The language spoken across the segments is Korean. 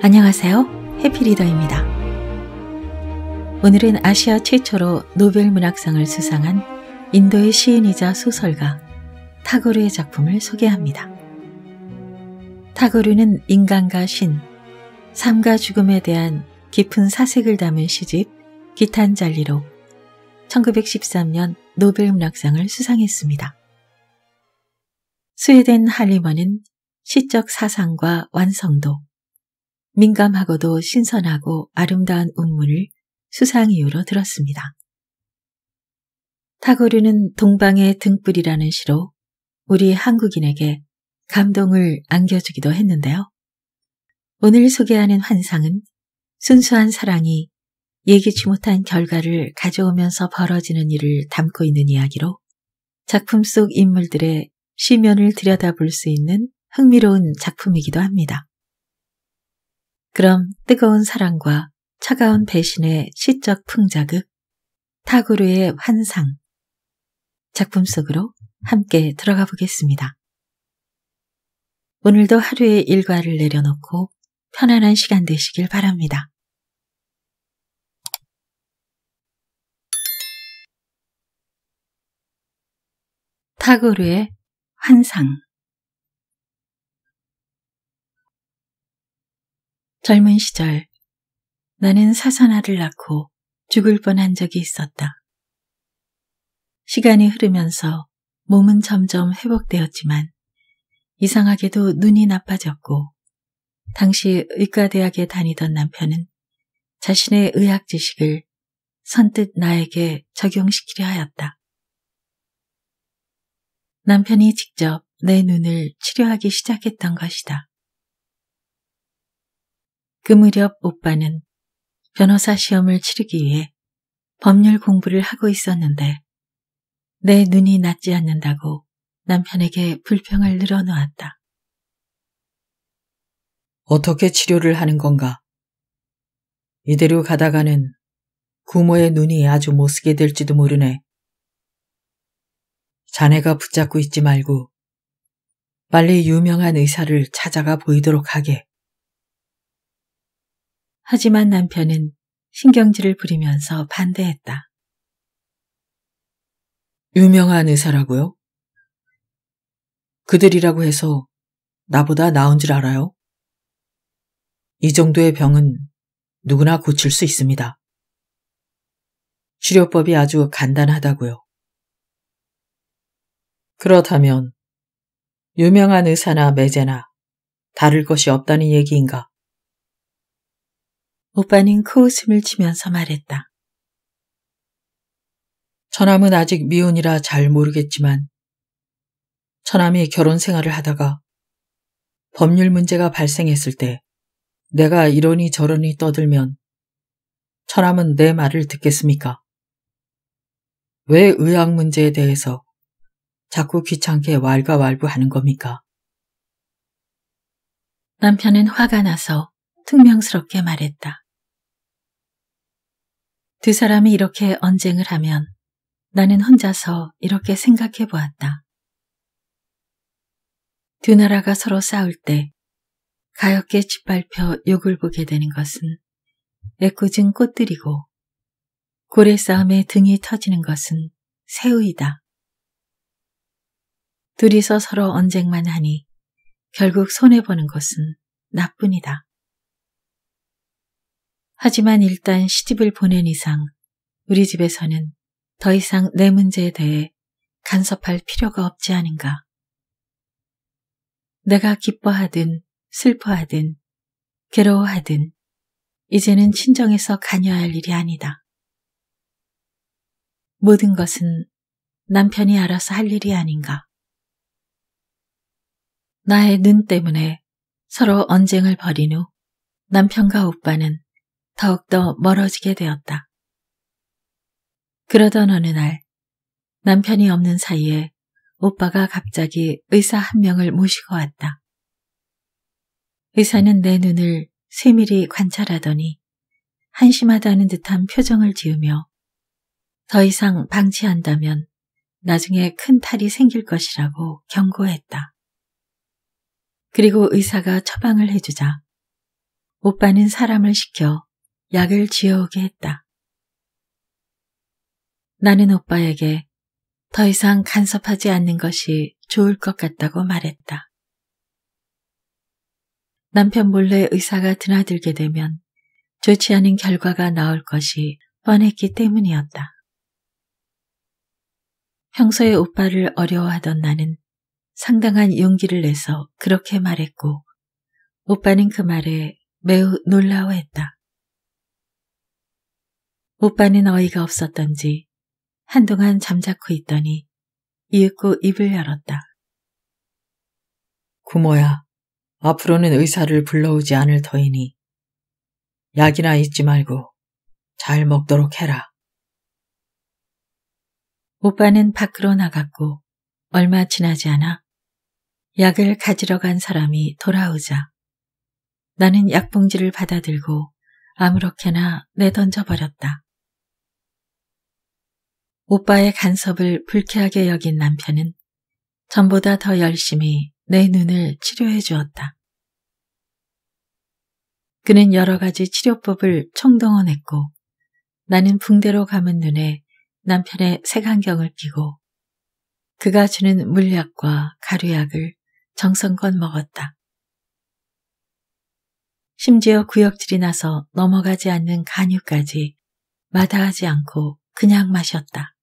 안녕하세요. 해피리더입니다. 오늘은 아시아 최초로 노벨 문학상을 수상한 인도의 시인이자 소설가 타고르의 작품을 소개합니다. 타고르는 인간과 신, 삶과 죽음에 대한 깊은 사색을 담은 시집 기탄잘리로 1913년 노벨 문학상을 수상했습니다. 스웨덴 할리먼은 시적 사상과 완성도, 민감하고도 신선하고 아름다운 운문을 수상 이유로 들었습니다. 타고르는 동방의 등불이라는 시로 우리 한국인에게 감동을 안겨주기도 했는데요. 오늘 소개하는 환상은 순수한 사랑이 예기치 못한 결과를 가져오면서 벌어지는 일을 담고 있는 이야기로 작품 속 인물들의 시면을 들여다볼 수 있는 흥미로운 작품이기도 합니다. 그럼 뜨거운 사랑과 차가운 배신의 시적 풍자극 타고르의 환상 작품 속으로 함께 들어가 보겠습니다. 오늘도 하루의 일과를 내려놓고 편안한 시간 되시길 바랍니다. 타고르의 환상. 젊은 시절 나는 사선아를 낳고 죽을 뻔한 적이 있었다. 시간이 흐르면서 몸은 점점 회복되었지만 이상하게도 눈이 나빠졌고 당시 의과대학에 다니던 남편은 자신의 의학 지식을 선뜻 나에게 적용시키려 하였다. 남편이 직접 내 눈을 치료하기 시작했던 것이다. 그 무렵 오빠는 변호사 시험을 치르기 위해 법률 공부를 하고 있었는데 내 눈이 낫지 않는다고 남편에게 불평을 늘어놓았다. 어떻게 치료를 하는 건가? 이대로 가다가는 구모의 눈이 아주 못쓰게 될지도 모르네. 자네가 붙잡고 있지 말고 빨리 유명한 의사를 찾아가 보이도록 하게. 하지만 남편은 신경질을 부리면서 반대했다. 유명한 의사라고요? 그들이라고 해서 나보다 나은 줄 알아요? 이 정도의 병은 누구나 고칠 수 있습니다. 치료법이 아주 간단하다고요. 그렇다면 유명한 의사나 매제나 다를 것이 없다는 얘기인가? 오빠는 코웃음을 치면서 말했다. 처남은 아직 미혼이라 잘 모르겠지만 처남이 결혼 생활을 하다가 법률 문제가 발생했을 때 내가 이러니 저러니 떠들면 처남은 내 말을 듣겠습니까? 왜 의학 문제에 대해서 자꾸 귀찮게 왈가왈부하는 겁니까? 남편은 화가 나서 퉁명스럽게 말했다. 두 사람이 이렇게 언쟁을 하면 나는 혼자서 이렇게 생각해 보았다. 두 나라가 서로 싸울 때 가엾게 짓밟혀 욕을 보게 되는 것은 애꿎은 꽃들이고 고래 싸움에 등이 터지는 것은 새우이다. 둘이서 서로 언쟁만 하니 결국 손해보는 것은 나뿐이다. 하지만 일단 시집을 보낸 이상 우리 집에서는 더 이상 내 문제에 대해 간섭할 필요가 없지 않은가. 내가 기뻐하든 슬퍼하든 괴로워하든 이제는 친정에서 관여할 일이 아니다. 모든 것은 남편이 알아서 할 일이 아닌가. 나의 눈 때문에 서로 언쟁을 벌인 후 남편과 오빠는 더욱더 멀어지게 되었다. 그러던 어느 날 남편이 없는 사이에 오빠가 갑자기 의사 한 명을 모시고 왔다. 의사는 내 눈을 세밀히 관찰하더니 한심하다는 듯한 표정을 지으며 더 이상 방치한다면 나중에 큰 탈이 생길 것이라고 경고했다. 그리고 의사가 처방을 해주자 오빠는 사람을 시켜 약을 지어오게 했다. 나는 오빠에게 더 이상 간섭하지 않는 것이 좋을 것 같다고 말했다. 남편 몰래 의사가 드나들게 되면 좋지 않은 결과가 나올 것이 뻔했기 때문이었다. 평소에 오빠를 어려워하던 나는 상당한 용기를 내서 그렇게 말했고 오빠는 그 말에 매우 놀라워했다. 오빠는 어이가 없었던지 한동안 잠자코 있더니 이윽고 입을 열었다. 구모야, 앞으로는 의사를 불러오지 않을 터이니 약이나 잊지 말고 잘 먹도록 해라. 오빠는 밖으로 나갔고 얼마 지나지 않아 약을 가지러 간 사람이 돌아오자 나는 약봉지를 받아들고 아무렇게나 내던져버렸다. 오빠의 간섭을 불쾌하게 여긴 남편은 전보다 더 열심히 내 눈을 치료해 주었다. 그는 여러 가지 치료법을 총동원했고 나는 붕대로 감은 눈에 남편의 색안경을 끼고 그가 주는 물약과 가루약을 정성껏 먹었다. 심지어 구역질이 나서 넘어가지 않는 간유까지 마다하지 않고 그냥 마셨다.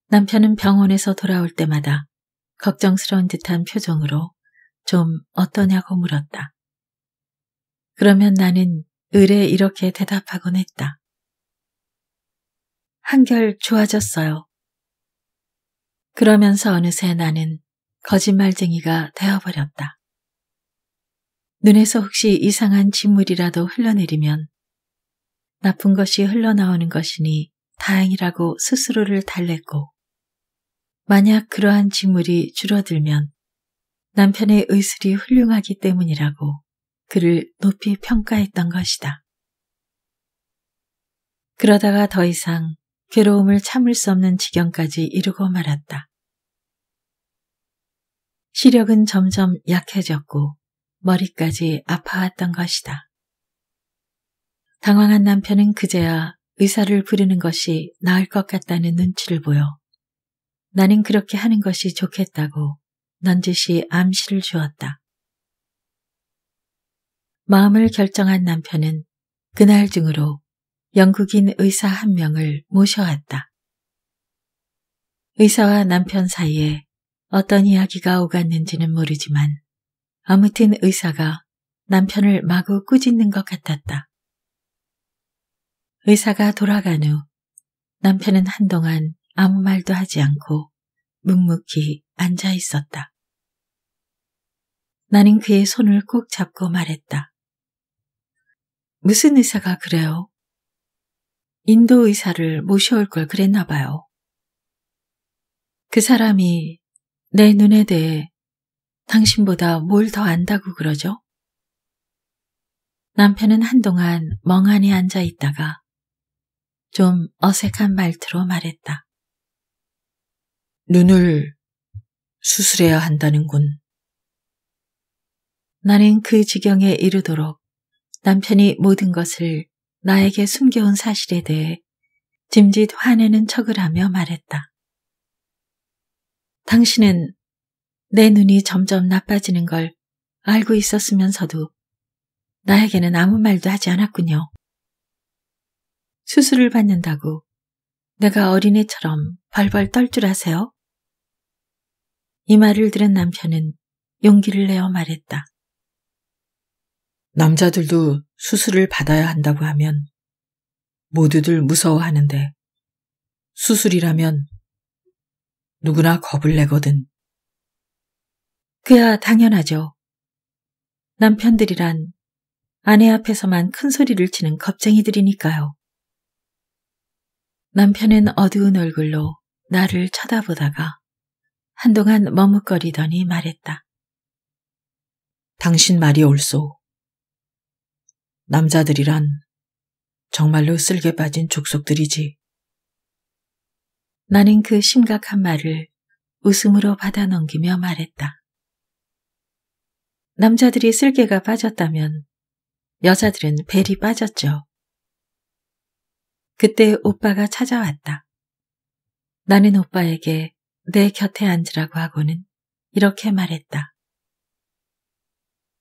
남편은 병원에서 돌아올 때마다 걱정스러운 듯한 표정으로 좀 어떠냐고 물었다. 그러면 나는 의례 이렇게 대답하곤 했다. 한결 좋아졌어요. 그러면서 어느새 나는 거짓말쟁이가 되어버렸다. 눈에서 혹시 이상한 진물이라도 흘러내리면 나쁜 것이 흘러나오는 것이니 다행이라고 스스로를 달랬고 만약 그러한 진물이 줄어들면 남편의 의술이 훌륭하기 때문이라고 그를 높이 평가했던 것이다. 그러다가 더 이상 괴로움을 참을 수 없는 지경까지 이르고 말았다. 시력은 점점 약해졌고 머리까지 아파왔던 것이다. 당황한 남편은 그제야 의사를 부르는 것이 나을 것 같다는 눈치를 보여 나는 그렇게 하는 것이 좋겠다고 넌지시 암시를 주었다. 마음을 결정한 남편은 그날 중으로 영국인 의사 한 명을 모셔왔다. 의사와 남편 사이에 어떤 이야기가 오갔는지는 모르지만 아무튼 의사가 남편을 마구 꾸짖는 것 같았다. 의사가 돌아간 후 남편은 한동안 아무 말도 하지 않고 묵묵히 앉아 있었다. 나는 그의 손을 꼭 잡고 말했다. 무슨 의사가 그래요? 인도 의사를 모셔올 걸 그랬나 봐요. 그 사람이 내 눈에 대해 당신보다 뭘 더 안다고 그러죠? 남편은 한동안 멍하니 앉아 있다가 좀 어색한 말투로 말했다. 눈을 수술해야 한다는군. 나는 그 지경에 이르도록 남편이 모든 것을 나에게 숨겨온 사실에 대해 짐짓 화내는 척을 하며 말했다. 당신은 내 눈이 점점 나빠지는 걸 알고 있었으면서도 나에게는 아무 말도 하지 않았군요. 수술을 받는다고 내가 어린애처럼 벌벌 떨 줄 아세요? 이 말을 들은 남편은 용기를 내어 말했다. 남자들도 수술을 받아야 한다고 하면 모두들 무서워하는데 수술이라면 누구나 겁을 내거든. 그야 당연하죠. 남편들이란 아내 앞에서만 큰 소리를 치는 겁쟁이들이니까요. 남편은 어두운 얼굴로 나를 쳐다보다가 한동안 머뭇거리더니 말했다. 당신 말이 옳소. 남자들이란 정말로 쓸개 빠진 족속들이지. 나는 그 심각한 말을 웃음으로 받아넘기며 말했다. 남자들이 쓸개가 빠졌다면 여자들은 벨이 빠졌죠. 그때 오빠가 찾아왔다. 나는 오빠에게 내 곁에 앉으라고 하고는 이렇게 말했다.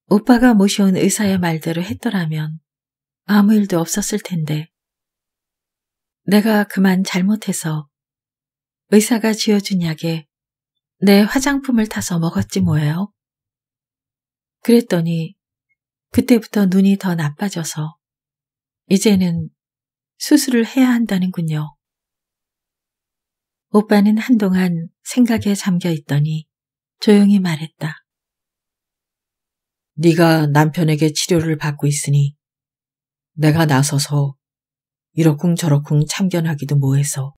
오빠가 모셔온 의사의 말대로 했더라면 아무 일도 없었을 텐데 내가 그만 잘못해서 의사가 지어준 약에 내 화장품을 타서 먹었지 뭐예요. 그랬더니 그때부터 눈이 더 나빠져서 이제는 수술을 해야 한다는군요. 오빠는 한동안 생각에 잠겨 있더니 조용히 말했다. 네가 남편에게 치료를 받고 있으니 내가 나서서 이러쿵저러쿵 참견하기도 뭐해서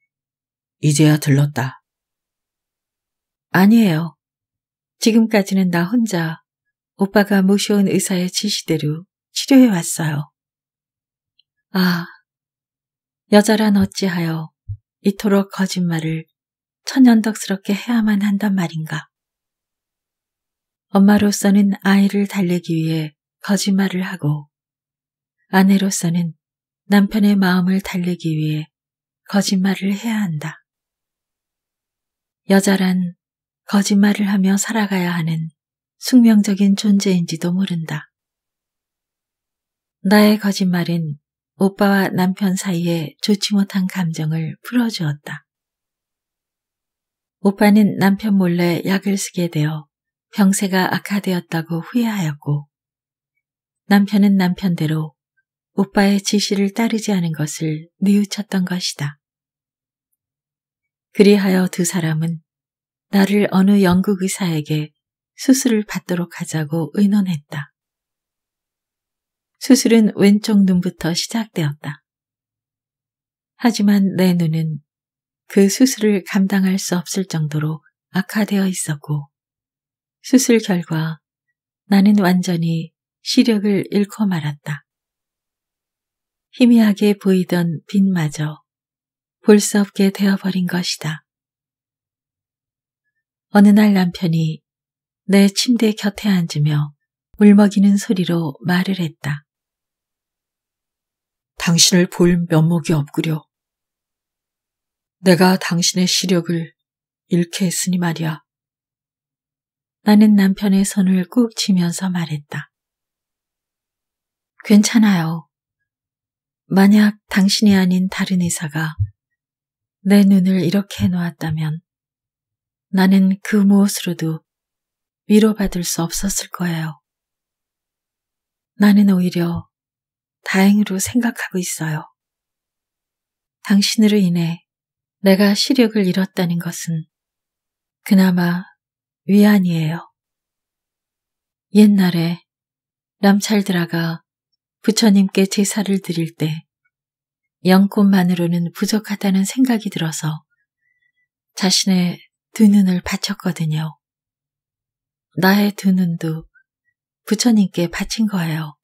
이제야 들렀다. 아니에요. 지금까지는 나 혼자 오빠가 모셔온 의사의 지시대로 치료해 왔어요. 아, 여자란 어찌하여 이토록 거짓말을 천연덕스럽게 해야만 한단 말인가. 엄마로서는 아이를 달래기 위해 거짓말을 하고 아내로서는 남편의 마음을 달래기 위해 거짓말을 해야 한다. 여자란 거짓말을 하며 살아가야 하는 숙명적인 존재인지도 모른다. 나의 거짓말은 오빠와 남편 사이에 좋지 못한 감정을 풀어주었다. 오빠는 남편 몰래 약을 쓰게 되어 병세가 악화되었다고 후회하였고 남편은 남편대로 오빠의 지시를 따르지 않은 것을 뉘우쳤던 것이다. 그리하여 두 사람은 나를 어느 영국 의사에게 수술을 받도록 하자고 의논했다. 수술은 왼쪽 눈부터 시작되었다. 하지만 내 눈은 그 수술을 감당할 수 없을 정도로 악화되어 있었고 수술 결과 나는 완전히 시력을 잃고 말았다. 희미하게 보이던 빛마저 볼 수 없게 되어버린 것이다. 어느 날 남편이 내 침대 곁에 앉으며 울먹이는 소리로 말을 했다. 당신을 볼 면목이 없구려. 내가 당신의 시력을 잃게 했으니 말이야. 나는 남편의 손을 꾹 쥐면서 말했다. 괜찮아요. 만약 당신이 아닌 다른 의사가 내 눈을 이렇게 해놓았다면 나는 그 무엇으로도 위로받을 수 없었을 거예요. 나는 오히려 다행으로 생각하고 있어요. 당신으로 인해 내가 시력을 잃었다는 것은 그나마 위안이에요. 옛날에 람찰드라가 부처님께 제사를 드릴 때 영꽃만으로는 부족하다는 생각이 들어서 자신의 두 눈을 바쳤거든요. 나의 두 눈도 부처님께 바친 거예요.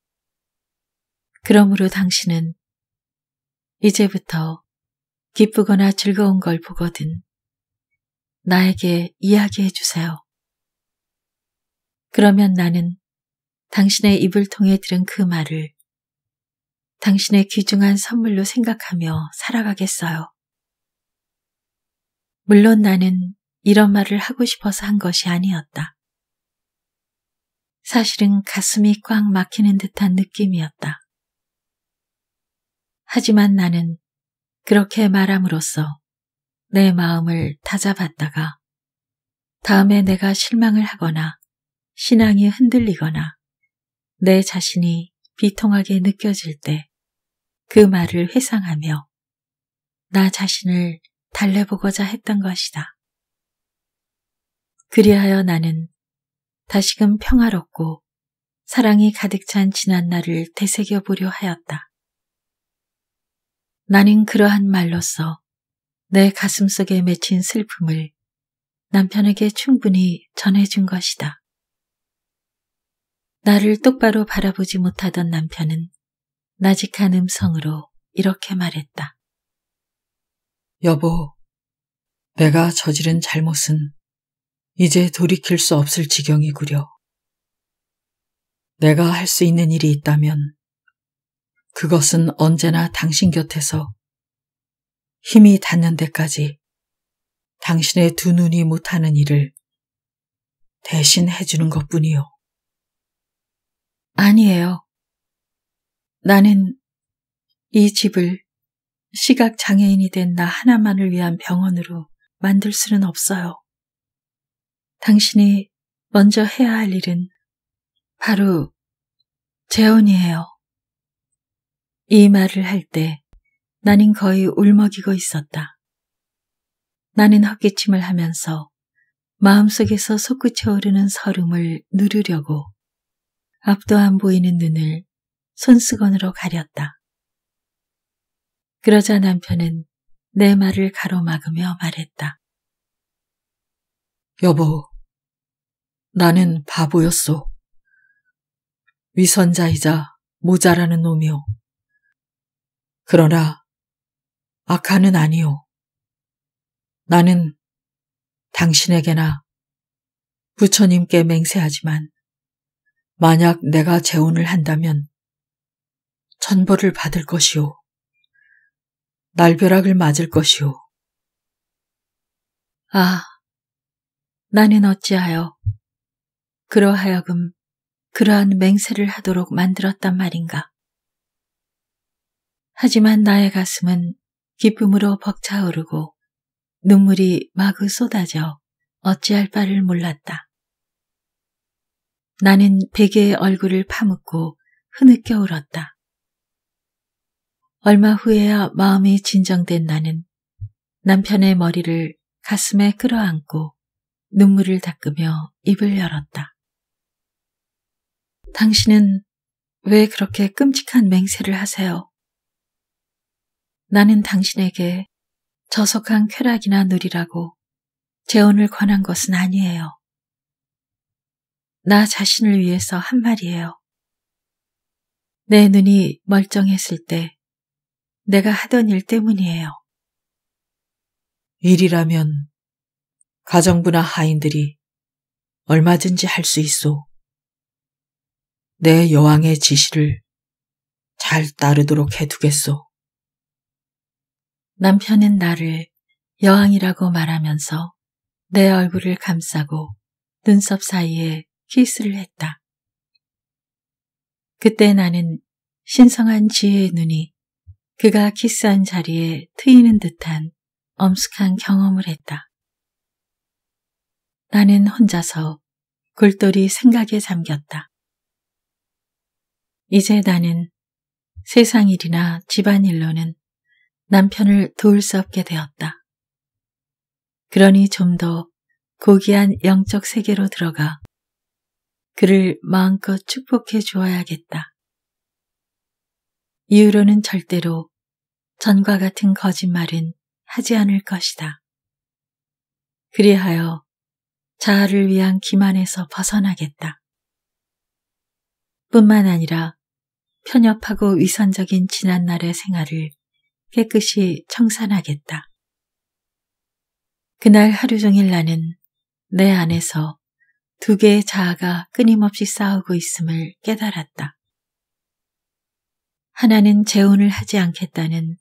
그러므로 당신은 이제부터 기쁘거나 즐거운 걸 보거든 나에게 이야기해 주세요. 그러면 나는 당신의 입을 통해 들은 그 말을 당신의 귀중한 선물로 생각하며 살아가겠어요. 물론 나는 이런 말을 하고 싶어서 한 것이 아니었다. 사실은 가슴이 꽉 막히는 듯한 느낌이었다. 하지만 나는 그렇게 말함으로써 내 마음을 다잡았다가 다음에 내가 실망을 하거나 신앙이 흔들리거나 내 자신이 비통하게 느껴질 때 그 말을 회상하며 나 자신을 달래보고자 했던 것이다. 그리하여 나는 다시금 평화롭고 사랑이 가득 찬 지난날을 되새겨보려 하였다. 나는 그러한 말로써 내 가슴속에 맺힌 슬픔을 남편에게 충분히 전해준 것이다. 나를 똑바로 바라보지 못하던 남편은 나직한 음성으로 이렇게 말했다. 여보, 내가 저지른 잘못은 이제 돌이킬 수 없을 지경이구려. 내가 할 수 있는 일이 있다면 그것은 언제나 당신 곁에서 힘이 닿는 데까지 당신의 두 눈이 못하는 일을 대신 해주는 것뿐이요. 아니에요. 나는 이 집을 시각장애인이 된 나 하나만을 위한 병원으로 만들 수는 없어요. 당신이 먼저 해야 할 일은 바로 재혼이에요. 이 말을 할 때 나는 거의 울먹이고 있었다. 나는 헛기침을 하면서 마음속에서 솟구쳐 오르는 설움을 누르려고 앞도 안 보이는 눈을 손수건으로 가렸다. 그러자 남편은 내 말을 가로막으며 말했다. 여보, 나는 바보였소. 위선자이자 모자라는 놈이오. 그러나 악한은 아니오. 나는 당신에게나 부처님께 맹세하지만 만약 내가 재혼을 한다면 천벌을 받을 것이오. 날벼락을 맞을 것이오. 아, 나는 어찌하여 그러하여금 그러한 맹세를 하도록 만들었단 말인가. 하지만 나의 가슴은 기쁨으로 벅차오르고 눈물이 마구 쏟아져 어찌할 바를 몰랐다. 나는 베개의 얼굴을 파묻고 흐느껴 울었다. 얼마 후에야 마음이 진정된 나는 남편의 머리를 가슴에 끌어안고 눈물을 닦으며 입을 열었다. 당신은 왜 그렇게 끔찍한 맹세를 하세요? 나는 당신에게 저속한 쾌락이나 누리라고 재혼을 권한 것은 아니에요. 나 자신을 위해서 한 말이에요. 내 눈이 멀쩡했을 때 내가 하던 일 때문이에요. 일이라면 가정부나 하인들이 얼마든지 할 수 있소. 내 여왕의 지시를 잘 따르도록 해두겠소. 남편은 나를 여왕이라고 말하면서 내 얼굴을 감싸고 눈썹 사이에 키스를 했다. 그때 나는 신성한 지혜의 눈이 그가 키스한 자리에 트이는 듯한 엄숙한 경험을 했다. 나는 혼자서 골똘히 생각에 잠겼다. 이제 나는 세상 일이나 집안일로는 남편을 도울 수 없게 되었다. 그러니 좀 더 고귀한 영적 세계로 들어가 그를 마음껏 축복해 주어야겠다. 이후로는 절대로 전과 같은 거짓말은 하지 않을 것이다. 그리하여 자아를 위한 기만에서 벗어나겠다. 뿐만 아니라 편협하고 위선적인 지난날의 생활을 깨끗이 청산하겠다. 그날 하루 종일 나는 내 안에서 두 개의 자아가 끊임없이 싸우고 있음을 깨달았다. 하나는 재혼을 하지 않겠다는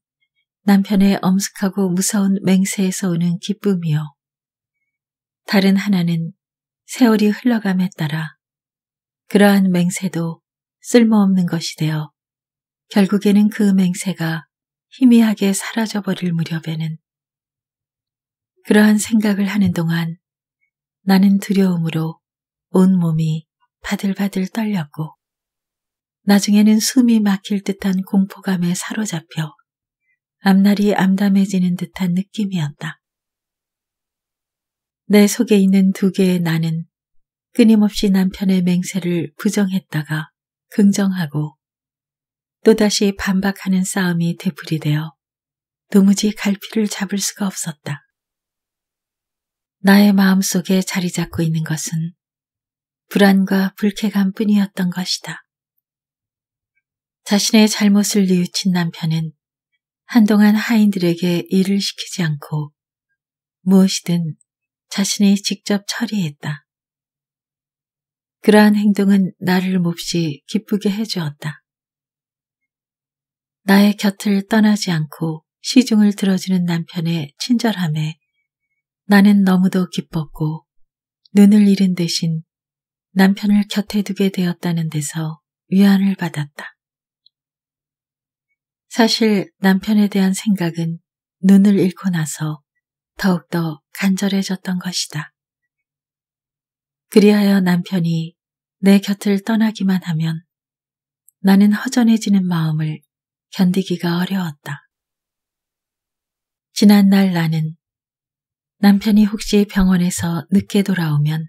남편의 엄숙하고 무서운 맹세에서 오는 기쁨이요. 다른 하나는 세월이 흘러감에 따라 그러한 맹세도 쓸모없는 것이 되어 결국에는 그 맹세가 희미하게 사라져버릴 무렵에는 그러한 생각을 하는 동안 나는 두려움으로 온몸이 바들바들 떨렸고 나중에는 숨이 막힐 듯한 공포감에 사로잡혀 앞날이 암담해지는 듯한 느낌이었다. 내 속에 있는 두 개의 나는 끊임없이 남편의 맹세를 부정했다가 긍정하고 또다시 반박하는 싸움이 되풀이되어 도무지 갈피를 잡을 수가 없었다. 나의 마음속에 자리 잡고 있는 것은 불안과 불쾌감뿐이었던 것이다. 자신의 잘못을 뉘우친 남편은 한동안 하인들에게 일을 시키지 않고 무엇이든 자신이 직접 처리했다. 그러한 행동은 나를 몹시 기쁘게 해주었다. 나의 곁을 떠나지 않고 시중을 들어주는 남편의 친절함에 나는 너무도 기뻤고 눈을 잃은 대신 남편을 곁에 두게 되었다는 데서 위안을 받았다. 사실 남편에 대한 생각은 눈을 잃고 나서 더욱더 간절해졌던 것이다. 그리하여 남편이 내 곁을 떠나기만 하면 나는 허전해지는 마음을 견디기가 어려웠다. 지난날 나는 남편이 혹시 병원에서 늦게 돌아오면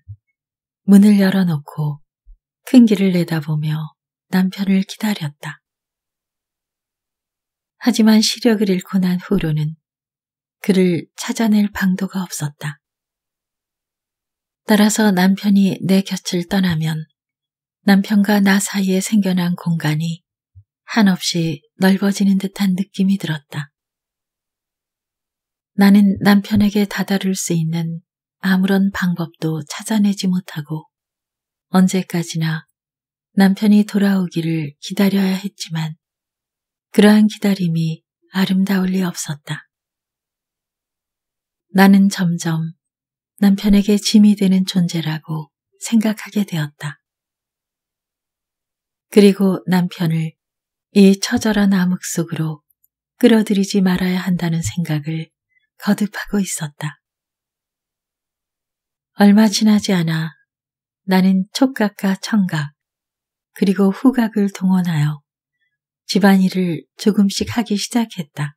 문을 열어놓고 큰 길을 내다보며 남편을 기다렸다. 하지만 시력을 잃고 난 후로는 그를 찾아낼 방도가 없었다. 따라서 남편이 내 곁을 떠나면 남편과 나 사이에 생겨난 공간이 한없이 넓어지는 듯한 느낌이 들었다. 나는 남편에게 다다를 수 있는 아무런 방법도 찾아내지 못하고 언제까지나 남편이 돌아오기를 기다려야 했지만 그러한 기다림이 아름다울 리 없었다. 나는 점점 남편에게 짐이 되는 존재라고 생각하게 되었다. 그리고 남편을 이 처절한 암흑 속으로 끌어들이지 말아야 한다는 생각을 거듭하고 있었다. 얼마 지나지 않아 나는 촉각과 청각 그리고 후각을 동원하여 집안일을 조금씩 하기 시작했다.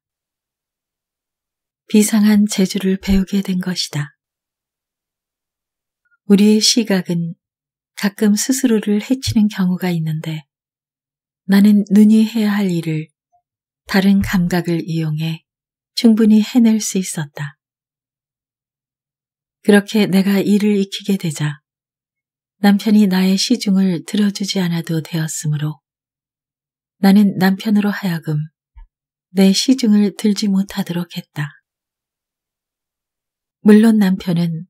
비상한 재주를 배우게 된 것이다. 우리의 시각은 가끔 스스로를 해치는 경우가 있는데 나는 눈이 해야 할 일을 다른 감각을 이용해 충분히 해낼 수 있었다. 그렇게 내가 일을 익히게 되자 남편이 나의 시중을 들어주지 않아도 되었으므로 나는 남편으로 하여금 내 시중을 들지 못하도록 했다. 물론 남편은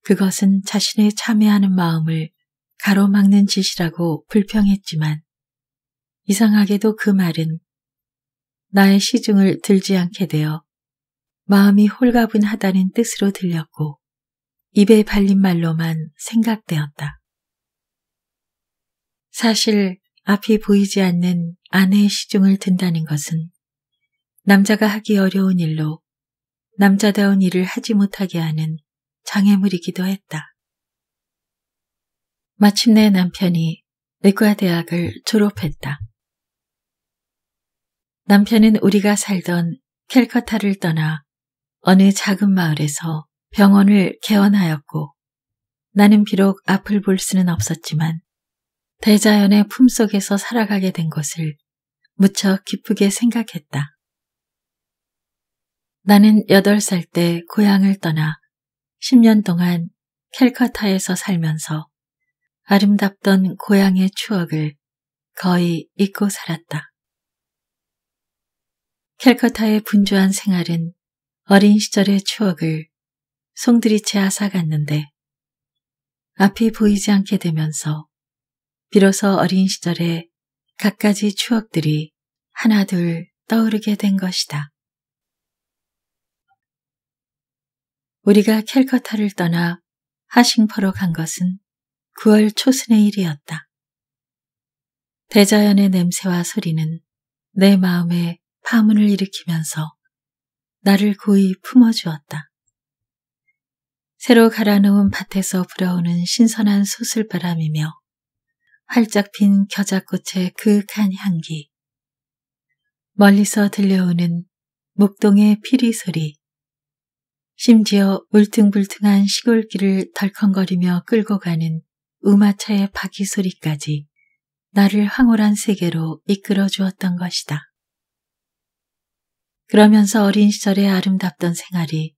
그것은 자신의 참회하는 마음을 가로막는 짓이라고 불평했지만 이상하게도 그 말은 나의 시중을 들지 않게 되어 마음이 홀가분하다는 뜻으로 들렸고 입에 발린 말로만 생각되었다. 사실 앞이 보이지 않는 아내의 시중을 든다는 것은 남자가 하기 어려운 일로 남자다운 일을 하지 못하게 하는 장애물이기도 했다. 마침내 남편이 의과대학을 졸업했다. 남편은 우리가 살던 캘커타를 떠나 어느 작은 마을에서 병원을 개원하였고 나는 비록 앞을 볼 수는 없었지만 대자연의 품속에서 살아가게 된 것을 무척 기쁘게 생각했다. 나는 8살 때 고향을 떠나 10년 동안 캘커타에서 살면서 아름답던 고향의 추억을 거의 잊고 살았다. 캘커타의 분주한 생활은 어린 시절의 추억을 송두리째 앗아갔는데 앞이 보이지 않게 되면서 비로소 어린 시절의 갖가지 추억들이 하나둘 떠오르게 된 것이다. 우리가 캘커타를 떠나 하싱퍼로 간 것은 9월 초순의 일이었다. 대자연의 냄새와 소리는 내 마음에 파문을 일으키면서 나를 고이 품어주었다. 새로 갈아놓은 밭에서 불어오는 신선한 소슬바람이며 활짝 핀 겨자꽃의 그윽한 향기, 멀리서 들려오는 목동의 피리 소리, 심지어 울퉁불퉁한 시골길을 덜컹거리며 끌고 가는 우마차의 바퀴 소리까지 나를 황홀한 세계로 이끌어 주었던 것이다. 그러면서 어린 시절의 아름답던 생활이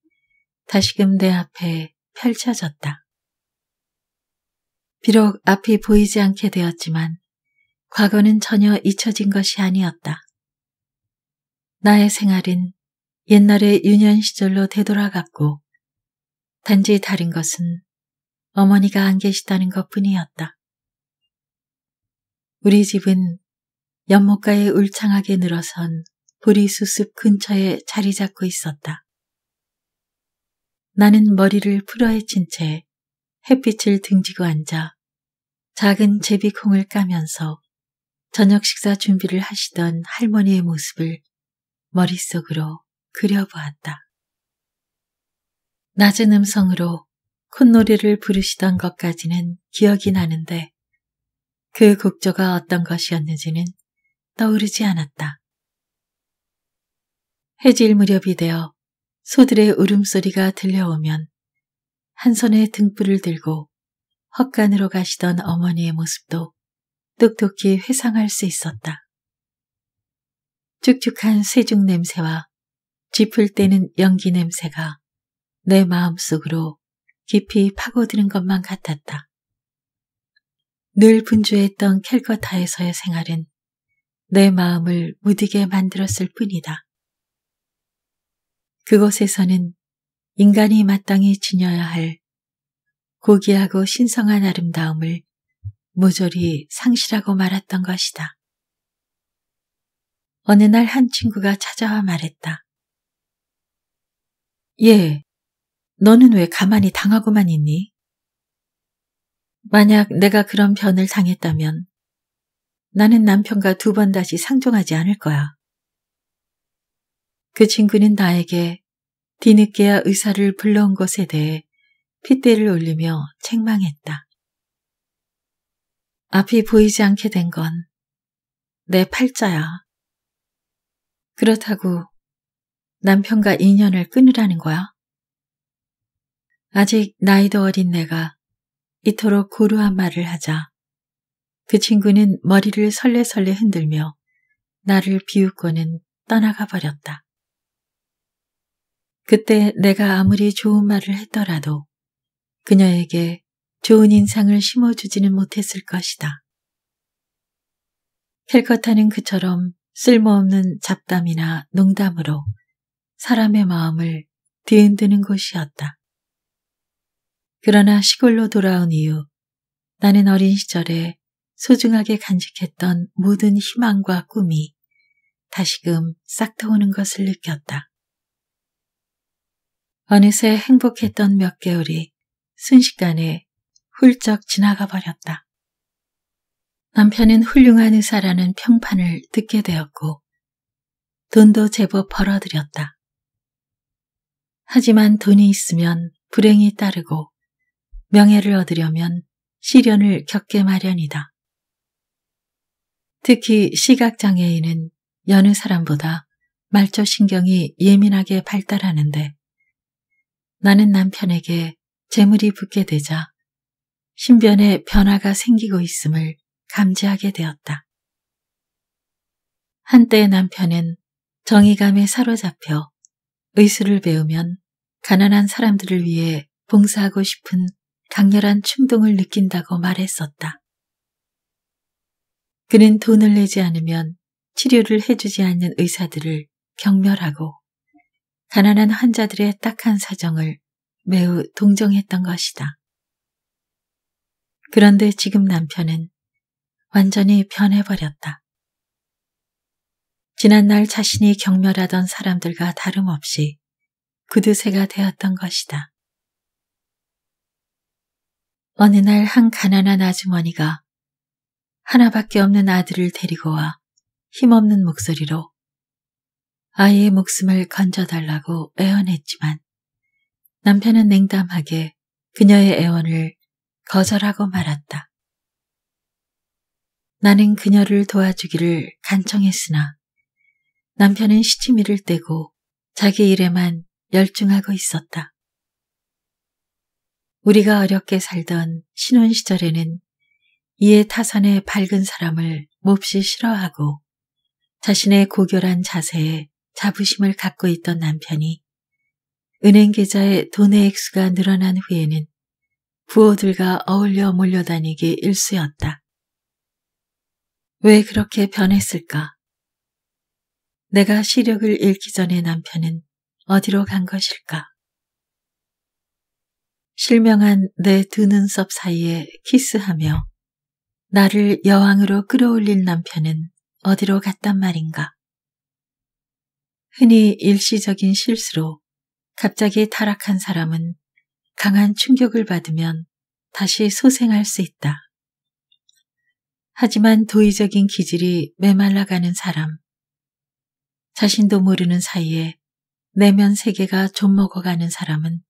다시금 내 앞에 펼쳐졌다. 비록 앞이 보이지 않게 되었지만 과거는 전혀 잊혀진 것이 아니었다. 나의 생활은 옛날의 유년 시절로 되돌아갔고 단지 다른 것은 어머니가 안 계시다는 것뿐이었다. 우리 집은 연못가에 울창하게 늘어선 보리수습 근처에 자리 잡고 있었다. 나는 머리를 풀어헤친 채 햇빛을 등지고 앉아 작은 제비콩을 까면서 저녁 식사 준비를 하시던 할머니의 모습을 머릿속으로 그려보았다. 낮은 음성으로 콧노래를 부르시던 것까지는 기억이 나는데 그 곡조가 어떤 것이었는지는 떠오르지 않았다. 해질 무렵이 되어 소들의 울음소리가 들려오면 한 손에 등불을 들고 헛간으로 가시던 어머니의 모습도 똑똑히 회상할 수 있었다. 축축한 쇠죽 냄새와 짚을 때는 연기 냄새가 내 마음속으로 깊이 파고드는 것만 같았다. 늘 분주했던 캘커타에서의 생활은 내 마음을 무디게 만들었을 뿐이다. 그곳에서는 인간이 마땅히 지녀야 할 고귀하고 신성한 아름다움을 모조리 상실하고 말았던 것이다. 어느 날 한 친구가 찾아와 말했다. 예, 너는 왜 가만히 당하고만 있니? 만약 내가 그런 변을 당했다면 나는 남편과 2번 다시 상종하지 않을 거야. 그 친구는 나에게 뒤늦게야 의사를 불러온 것에 대해 핏대를 올리며 책망했다. 앞이 보이지 않게 된 건 내 팔자야. 그렇다고 남편과 인연을 끊으라는 거야? 아직 나이도 어린 내가 이토록 고루한 말을 하자 그 친구는 머리를 설레설레 흔들며 나를 비웃고는 떠나가 버렸다. 그때 내가 아무리 좋은 말을 했더라도 그녀에게 좋은 인상을 심어주지는 못했을 것이다. 캘커타는 그처럼 쓸모없는 잡담이나 농담으로 사람의 마음을 뒤흔드는 곳이었다. 그러나 시골로 돌아온 이후 나는 어린 시절에 소중하게 간직했던 모든 희망과 꿈이 다시금 싹 트오는 것을 느꼈다. 어느새 행복했던 몇 개월이 순식간에 훌쩍 지나가 버렸다. 남편은 훌륭한 의사라는 평판을 듣게 되었고 돈도 제법 벌어들였다. 하지만 돈이 있으면 불행이 따르고 명예를 얻으려면 시련을 겪게 마련이다. 특히 시각장애인은 여느 사람보다 말초신경이 예민하게 발달하는데 나는 남편에게 재물이 붙게 되자 신변에 변화가 생기고 있음을 감지하게 되었다. 한때 남편은 정의감에 사로잡혀 의술을 배우면 가난한 사람들을 위해 봉사하고 싶은 강렬한 충동을 느낀다고 말했었다. 그는 돈을 내지 않으면 치료를 해주지 않는 의사들을 경멸하고 가난한 환자들의 딱한 사정을 매우 동정했던 것이다. 그런데 지금 남편은 완전히 변해버렸다. 지난날 자신이 경멸하던 사람들과 다름없이 구두쇠가 되었던 것이다. 어느 날 한 가난한 아주머니가 하나밖에 없는 아들을 데리고 와 힘없는 목소리로 아이의 목숨을 건져달라고 애원했지만 남편은 냉담하게 그녀의 애원을 거절하고 말았다. 나는 그녀를 도와주기를 간청했으나 남편은 시치미를 떼고 자기 일에만 열중하고 있었다. 우리가 어렵게 살던 신혼 시절에는 이에 타산의 밝은 사람을 몹시 싫어하고 자신의 고결한 자세에 자부심을 갖고 있던 남편이 은행 계좌에 돈의 액수가 늘어난 후에는 부호들과 어울려 몰려다니기 일쑤였다. 왜 그렇게 변했을까? 내가 시력을 잃기 전에 남편은 어디로 간 것일까? 실명한 내 두 눈썹 사이에 키스하며 나를 여왕으로 끌어올릴 남편은 어디로 갔단 말인가. 흔히 일시적인 실수로 갑자기 타락한 사람은 강한 충격을 받으면 다시 소생할 수 있다. 하지만 도의적인 기질이 메말라가는 사람, 자신도 모르는 사이에 내면 세계가 좀먹어가는 사람은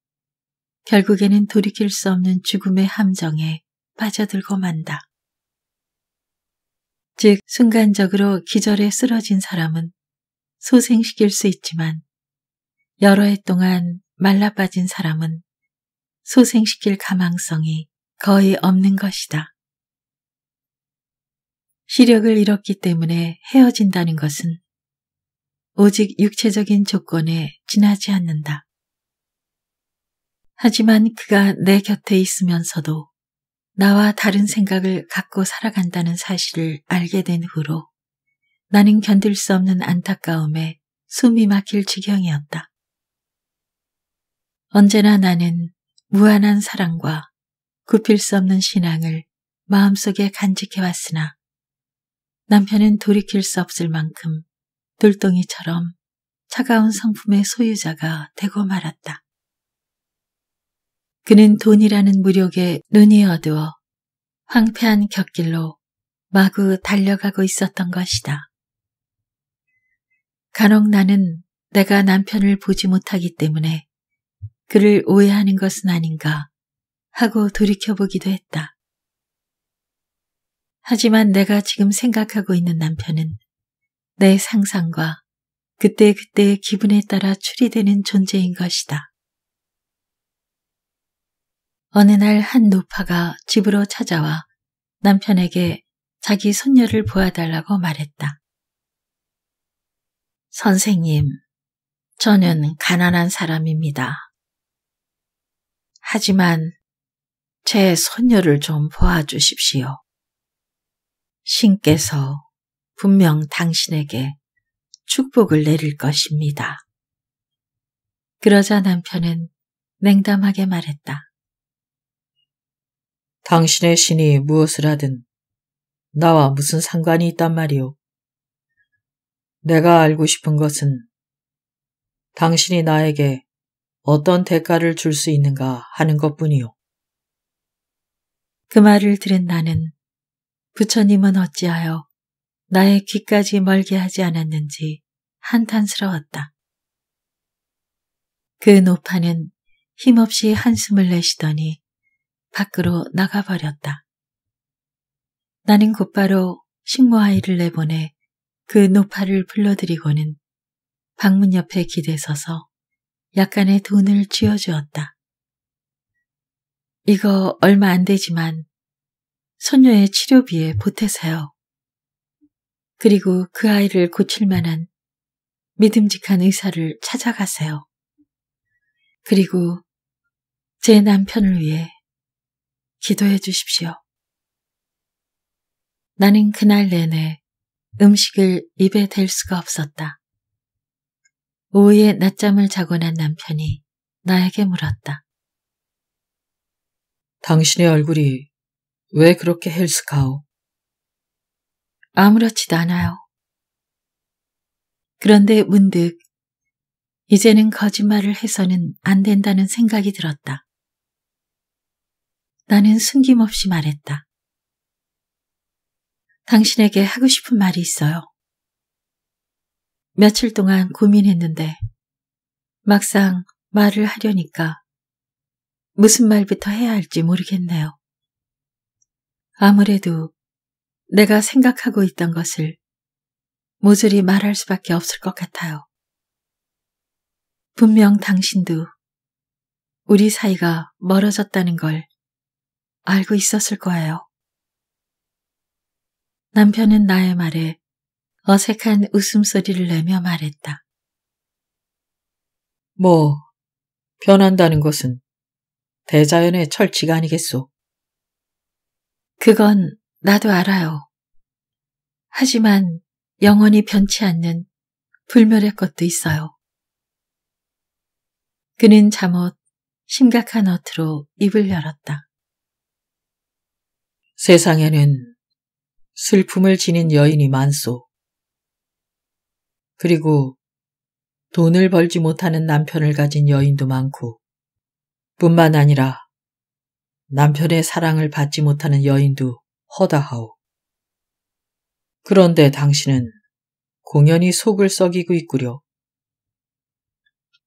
결국에는 돌이킬 수 없는 죽음의 함정에 빠져들고 만다. 즉 순간적으로 기절에 쓰러진 사람은 소생시킬 수 있지만 여러 해 동안 말라빠진 사람은 소생시킬 가망성이 거의 없는 것이다. 시력을 잃었기 때문에 헤어진다는 것은 오직 육체적인 조건에 지나지 않는다. 하지만 그가 내 곁에 있으면서도 나와 다른 생각을 갖고 살아간다는 사실을 알게 된 후로 나는 견딜 수 없는 안타까움에 숨이 막힐 지경이었다. 언제나 나는 무한한 사랑과 굽힐 수 없는 신앙을 마음속에 간직해왔으나 남편은 돌이킬 수 없을 만큼 돌덩이처럼 차가운 성품의 소유자가 되고 말았다. 그는 돈이라는 무력에 눈이 어두워 황폐한 곁길로 마구 달려가고 있었던 것이다. 간혹 나는 내가 남편을 보지 못하기 때문에 그를 오해하는 것은 아닌가 하고 돌이켜보기도 했다. 하지만 내가 지금 생각하고 있는 남편은 내 상상과 그때그때의 기분에 따라 추리되는 존재인 것이다. 어느 날 한 노파가 집으로 찾아와 남편에게 자기 손녀를 보아달라고 말했다. 선생님, 저는 가난한 사람입니다. 하지만 제 손녀를 좀 보아주십시오. 신께서 분명 당신에게 축복을 내릴 것입니다. 그러자 남편은 냉담하게 말했다. 당신의 신이 무엇을 하든 나와 무슨 상관이 있단 말이오. 내가 알고 싶은 것은 당신이 나에게 어떤 대가를 줄 수 있는가 하는 것뿐이오. 그 말을 들은 나는 부처님은 어찌하여 나의 귀까지 멀게 하지 않았는지 한탄스러웠다. 그 노파는 힘없이 한숨을 내쉬더니 밖으로 나가버렸다. 나는 곧바로 식모아이를 내보내 그 노파를 불러들이고는 방문 옆에 기대서서 약간의 돈을 쥐어주었다. 이거 얼마 안 되지만 손녀의 치료비에 보태세요. 그리고 그 아이를 고칠 만한 믿음직한 의사를 찾아가세요. 그리고 제 남편을 위해 기도해 주십시오. 나는 그날 내내 음식을 입에 댈 수가 없었다. 오후에 낮잠을 자고 난 남편이 나에게 물었다. 당신의 얼굴이 왜 그렇게 헬스카오? 아무렇지도 않아요. 그런데 문득 이제는 거짓말을 해서는 안 된다는 생각이 들었다. 나는 숨김없이 말했다. 당신에게 하고 싶은 말이 있어요. 며칠 동안 고민했는데 막상 말을 하려니까 무슨 말부터 해야 할지 모르겠네요. 아무래도 내가 생각하고 있던 것을 모조리 말할 수밖에 없을 것 같아요. 분명 당신도 우리 사이가 멀어졌다는 걸 알고 있었을 거예요. 남편은 나의 말에 어색한 웃음소리를 내며 말했다. 변한다는 것은 대자연의 철칙 아니겠소? 그건 나도 알아요. 하지만 영원히 변치 않는 불멸의 것도 있어요. 그는 잠옷 심각한 어투로 입을 열었다. 세상에는 슬픔을 지닌 여인이 많소. 그리고 돈을 벌지 못하는 남편을 가진 여인도 많고, 뿐만 아니라 남편의 사랑을 받지 못하는 여인도 허다하오. 그런데 당신은 공연히 속을 썩이고 있구려.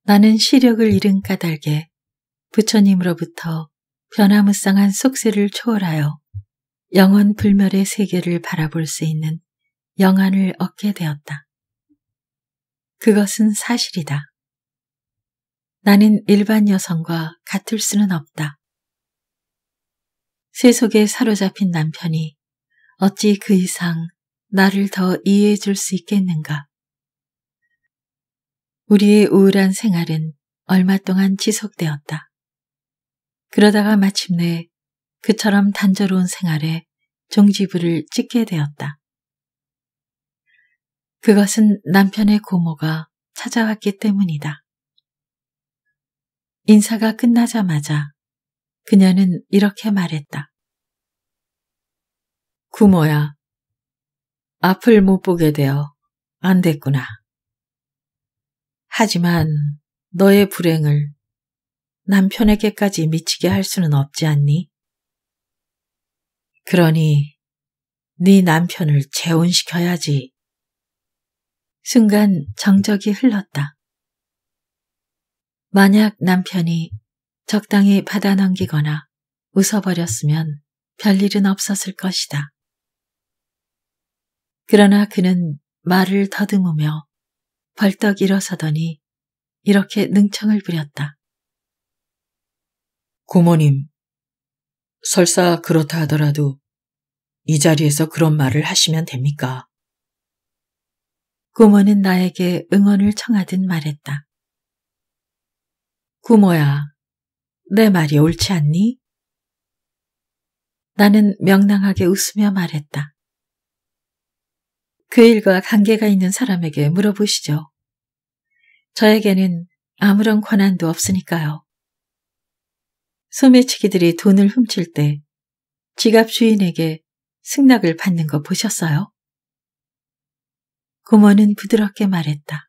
나는 시력을 잃은 까닭에 부처님으로부터 변화무쌍한 속세를 초월하여 영원 불멸의 세계를 바라볼 수 있는 영안을 얻게 되었다. 그것은 사실이다. 나는 일반 여성과 같을 수는 없다. 세속에 사로잡힌 남편이 어찌 그 이상 나를 더 이해해 줄 수 있겠는가? 우리의 우울한 생활은 얼마 동안 지속되었다. 그러다가 마침내 그처럼 단조로운 생활에 종지부를 찍게 되었다. 그것은 남편의 고모가 찾아왔기 때문이다. 인사가 끝나자마자 그녀는 이렇게 말했다. 구모야, 앞을 못 보게 되어 안 됐구나. 하지만 너의 불행을 남편에게까지 미치게 할 수는 없지 않니? 그러니 네 남편을 재혼시켜야지. 순간 정적이 흘렀다. 만약 남편이 적당히 받아넘기거나 웃어버렸으면 별일은 없었을 것이다. 그러나 그는 말을 더듬으며 벌떡 일어서더니 이렇게 능청을 부렸다. 고모님, 설사 그렇다 하더라도 이 자리에서 그런 말을 하시면 됩니까? 고모는 나에게 응원을 청하듯 말했다. 구모야, 내 말이 옳지 않니? 나는 명랑하게 웃으며 말했다. 그 일과 관계가 있는 사람에게 물어보시죠. 저에게는 아무런 권한도 없으니까요. 소매치기들이 돈을 훔칠 때 지갑 주인에게 승낙을 받는 거 보셨어요? 고모는 부드럽게 말했다.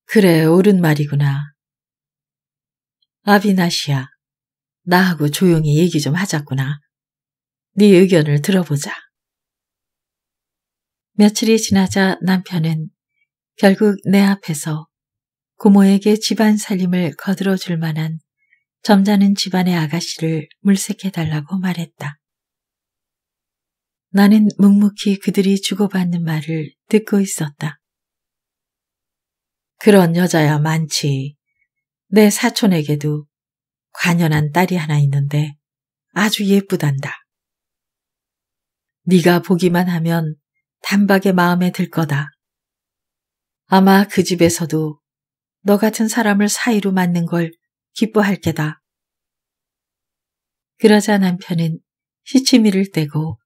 그래, 옳은 말이구나. 아비나시야, 나하고 조용히 얘기 좀 하자꾸나. 네 의견을 들어보자. 며칠이 지나자 남편은 결국 내 앞에서 고모에게 집안 살림을 거들어줄 만한 점잖은 집안의 아가씨를 물색해달라고 말했다. 나는 묵묵히 그들이 주고받는 말을 듣고 있었다. 그런 여자야 많지. 내 사촌에게도 관연한 딸이 하나 있는데 아주 예쁘단다. 네가 보기만 하면 단박에 마음에 들 거다. 아마 그 집에서도 너 같은 사람을 사이로 맞는 걸 기뻐할 게다. 그러자 남편은 시치미를 떼고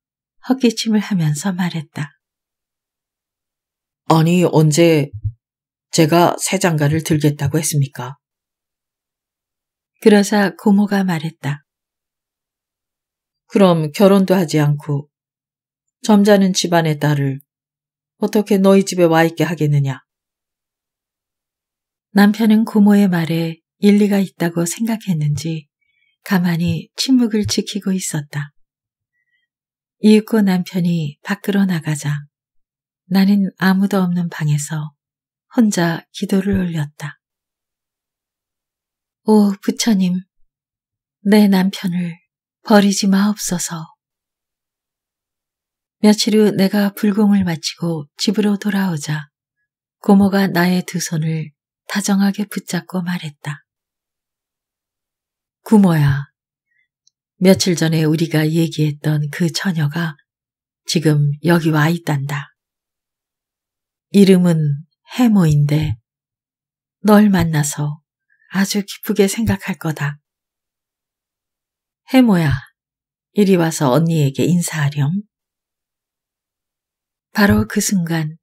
헛기침을 하면서 말했다. 아니, 언제 제가 새 장가를 들겠다고 했습니까? 그러자 고모가 말했다. 그럼 결혼도 하지 않고 점잖은 집안의 딸을 어떻게 너희 집에 와 있게 하겠느냐? 남편은 고모의 말에 일리가 있다고 생각했는지 가만히 침묵을 지키고 있었다. 이윽고 남편이 밖으로 나가자 나는 아무도 없는 방에서 혼자 기도를 올렸다. 오 부처님, 내 남편을 버리지 마옵소서. 며칠 후 내가 불공을 마치고 집으로 돌아오자 고모가 나의 두 손을 다정하게 붙잡고 말했다. 구모야, 며칠 전에 우리가 얘기했던 그 처녀가 지금 여기 와 있단다. 이름은 해모인데 널 만나서 아주 기쁘게 생각할 거다. 해모야, 이리 와서 언니에게 인사하렴. 바로 그 순간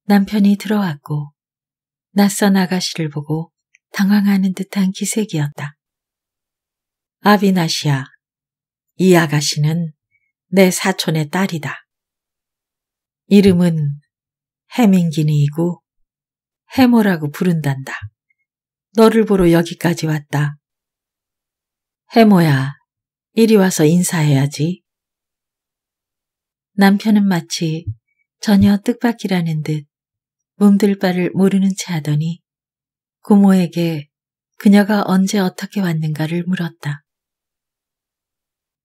남편이 들어왔고 낯선 아가씨를 보고 당황하는 듯한 기색이었다. 아비나시야, 이 아가씨는 내 사촌의 딸이다. 이름은 해민기니이고 해모라고 부른단다. 너를 보러 여기까지 왔다. 해모야, 이리 와서 인사해야지. 남편은 마치 전혀 뜻밖이라는 듯 몸둘 바를 모르는 채 하더니 고모에게 그녀가 언제 어떻게 왔는가를 물었다.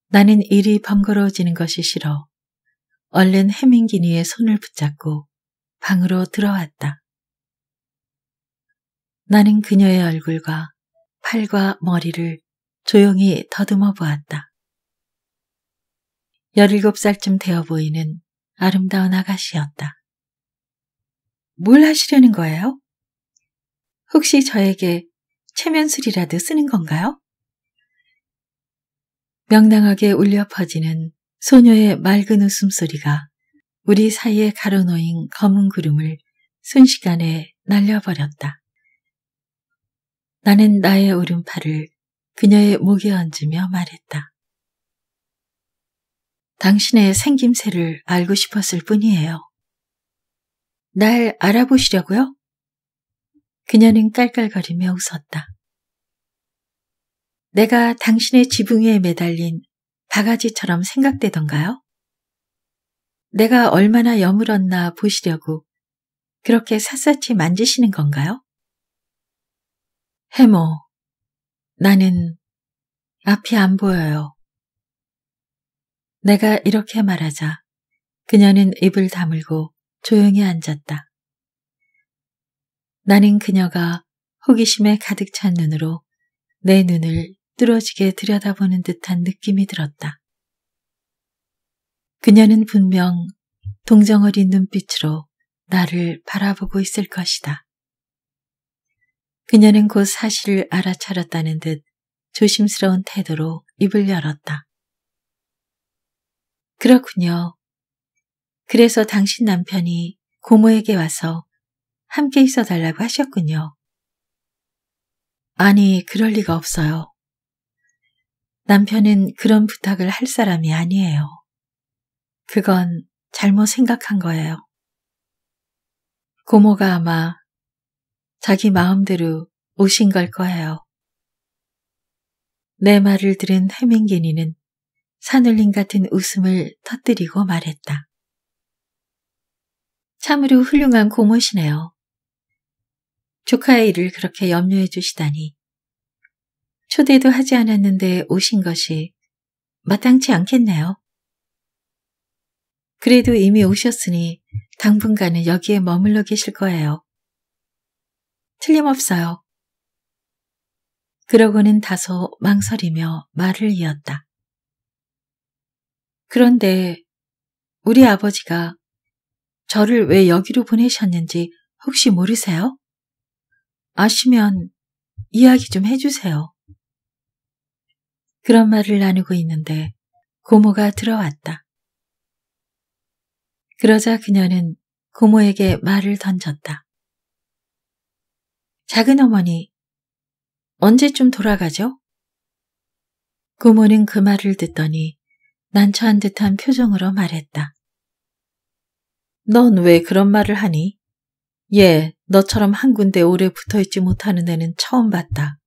나는 일이 번거로워지는 것이 싫어 얼른 해민기니의 손을 붙잡고 방으로 들어왔다. 나는 그녀의 얼굴과 팔과 머리를 조용히 더듬어 보았다. 17살쯤 되어 보이는 아름다운 아가씨였다. 뭘 하시려는 거예요? 혹시 저에게 체면술이라도 쓰는 건가요? 명랑하게 울려 퍼지는 소녀의 맑은 웃음소리가 우리 사이에 가로놓인 검은 구름을 순식간에 날려버렸다. 나는 나의 오른팔을 그녀의 목에 얹으며 말했다. 당신의 생김새를 알고 싶었을 뿐이에요. 날 알아보시려고요? 그녀는 깔깔거리며 웃었다. 내가 당신의 지붕 위에 매달린 바가지처럼 생각되던가요? 내가 얼마나 여물었나 보시려고 그렇게 샅샅이 만지시는 건가요? 해모, 나는 앞이 안 보여요. 내가 이렇게 말하자 그녀는 입을 다물고 조용히 앉았다. 나는 그녀가 호기심에 가득 찬 눈으로 내 눈을 뚫어지게 들여다보는 듯한 느낌이 들었다. 그녀는 분명 동정어린 눈빛으로 나를 바라보고 있을 것이다. 그녀는 곧 사실을 알아차렸다는 듯 조심스러운 태도로 입을 열었다. 그렇군요. 그래서 당신 남편이 고모에게 와서 함께 있어 달라고 하셨군요. 아니, 그럴 리가 없어요. 남편은 그런 부탁을 할 사람이 아니에요. 그건 잘못 생각한 거예요. 고모가 아마 자기 마음대로 오신 걸 거예요. 내 말을 들은 해민기니는 산울림 같은 웃음을 터뜨리고 말했다. 참으로 훌륭한 고모시네요. 조카의 일을 그렇게 염려해 주시다니. 초대도 하지 않았는데 오신 것이 마땅치 않겠네요. 그래도 이미 오셨으니 당분간은 여기에 머물러 계실 거예요. 틀림없어요. 그러고는 다소 망설이며 말을 이었다. 그런데 우리 아버지가 저를 왜 여기로 보내셨는지 혹시 모르세요? 아시면 이야기 좀 해주세요. 그런 말을 나누고 있는데 고모가 들어왔다. 그러자 그녀는 고모에게 말을 던졌다. 작은 어머니, 언제쯤 돌아가죠? 고모는 그 말을 듣더니 난처한 듯한 표정으로 말했다. 넌 왜 그런 말을 하니? 얘, 너처럼 한 군데 오래 붙어있지 못하는 애는 처음 봤다.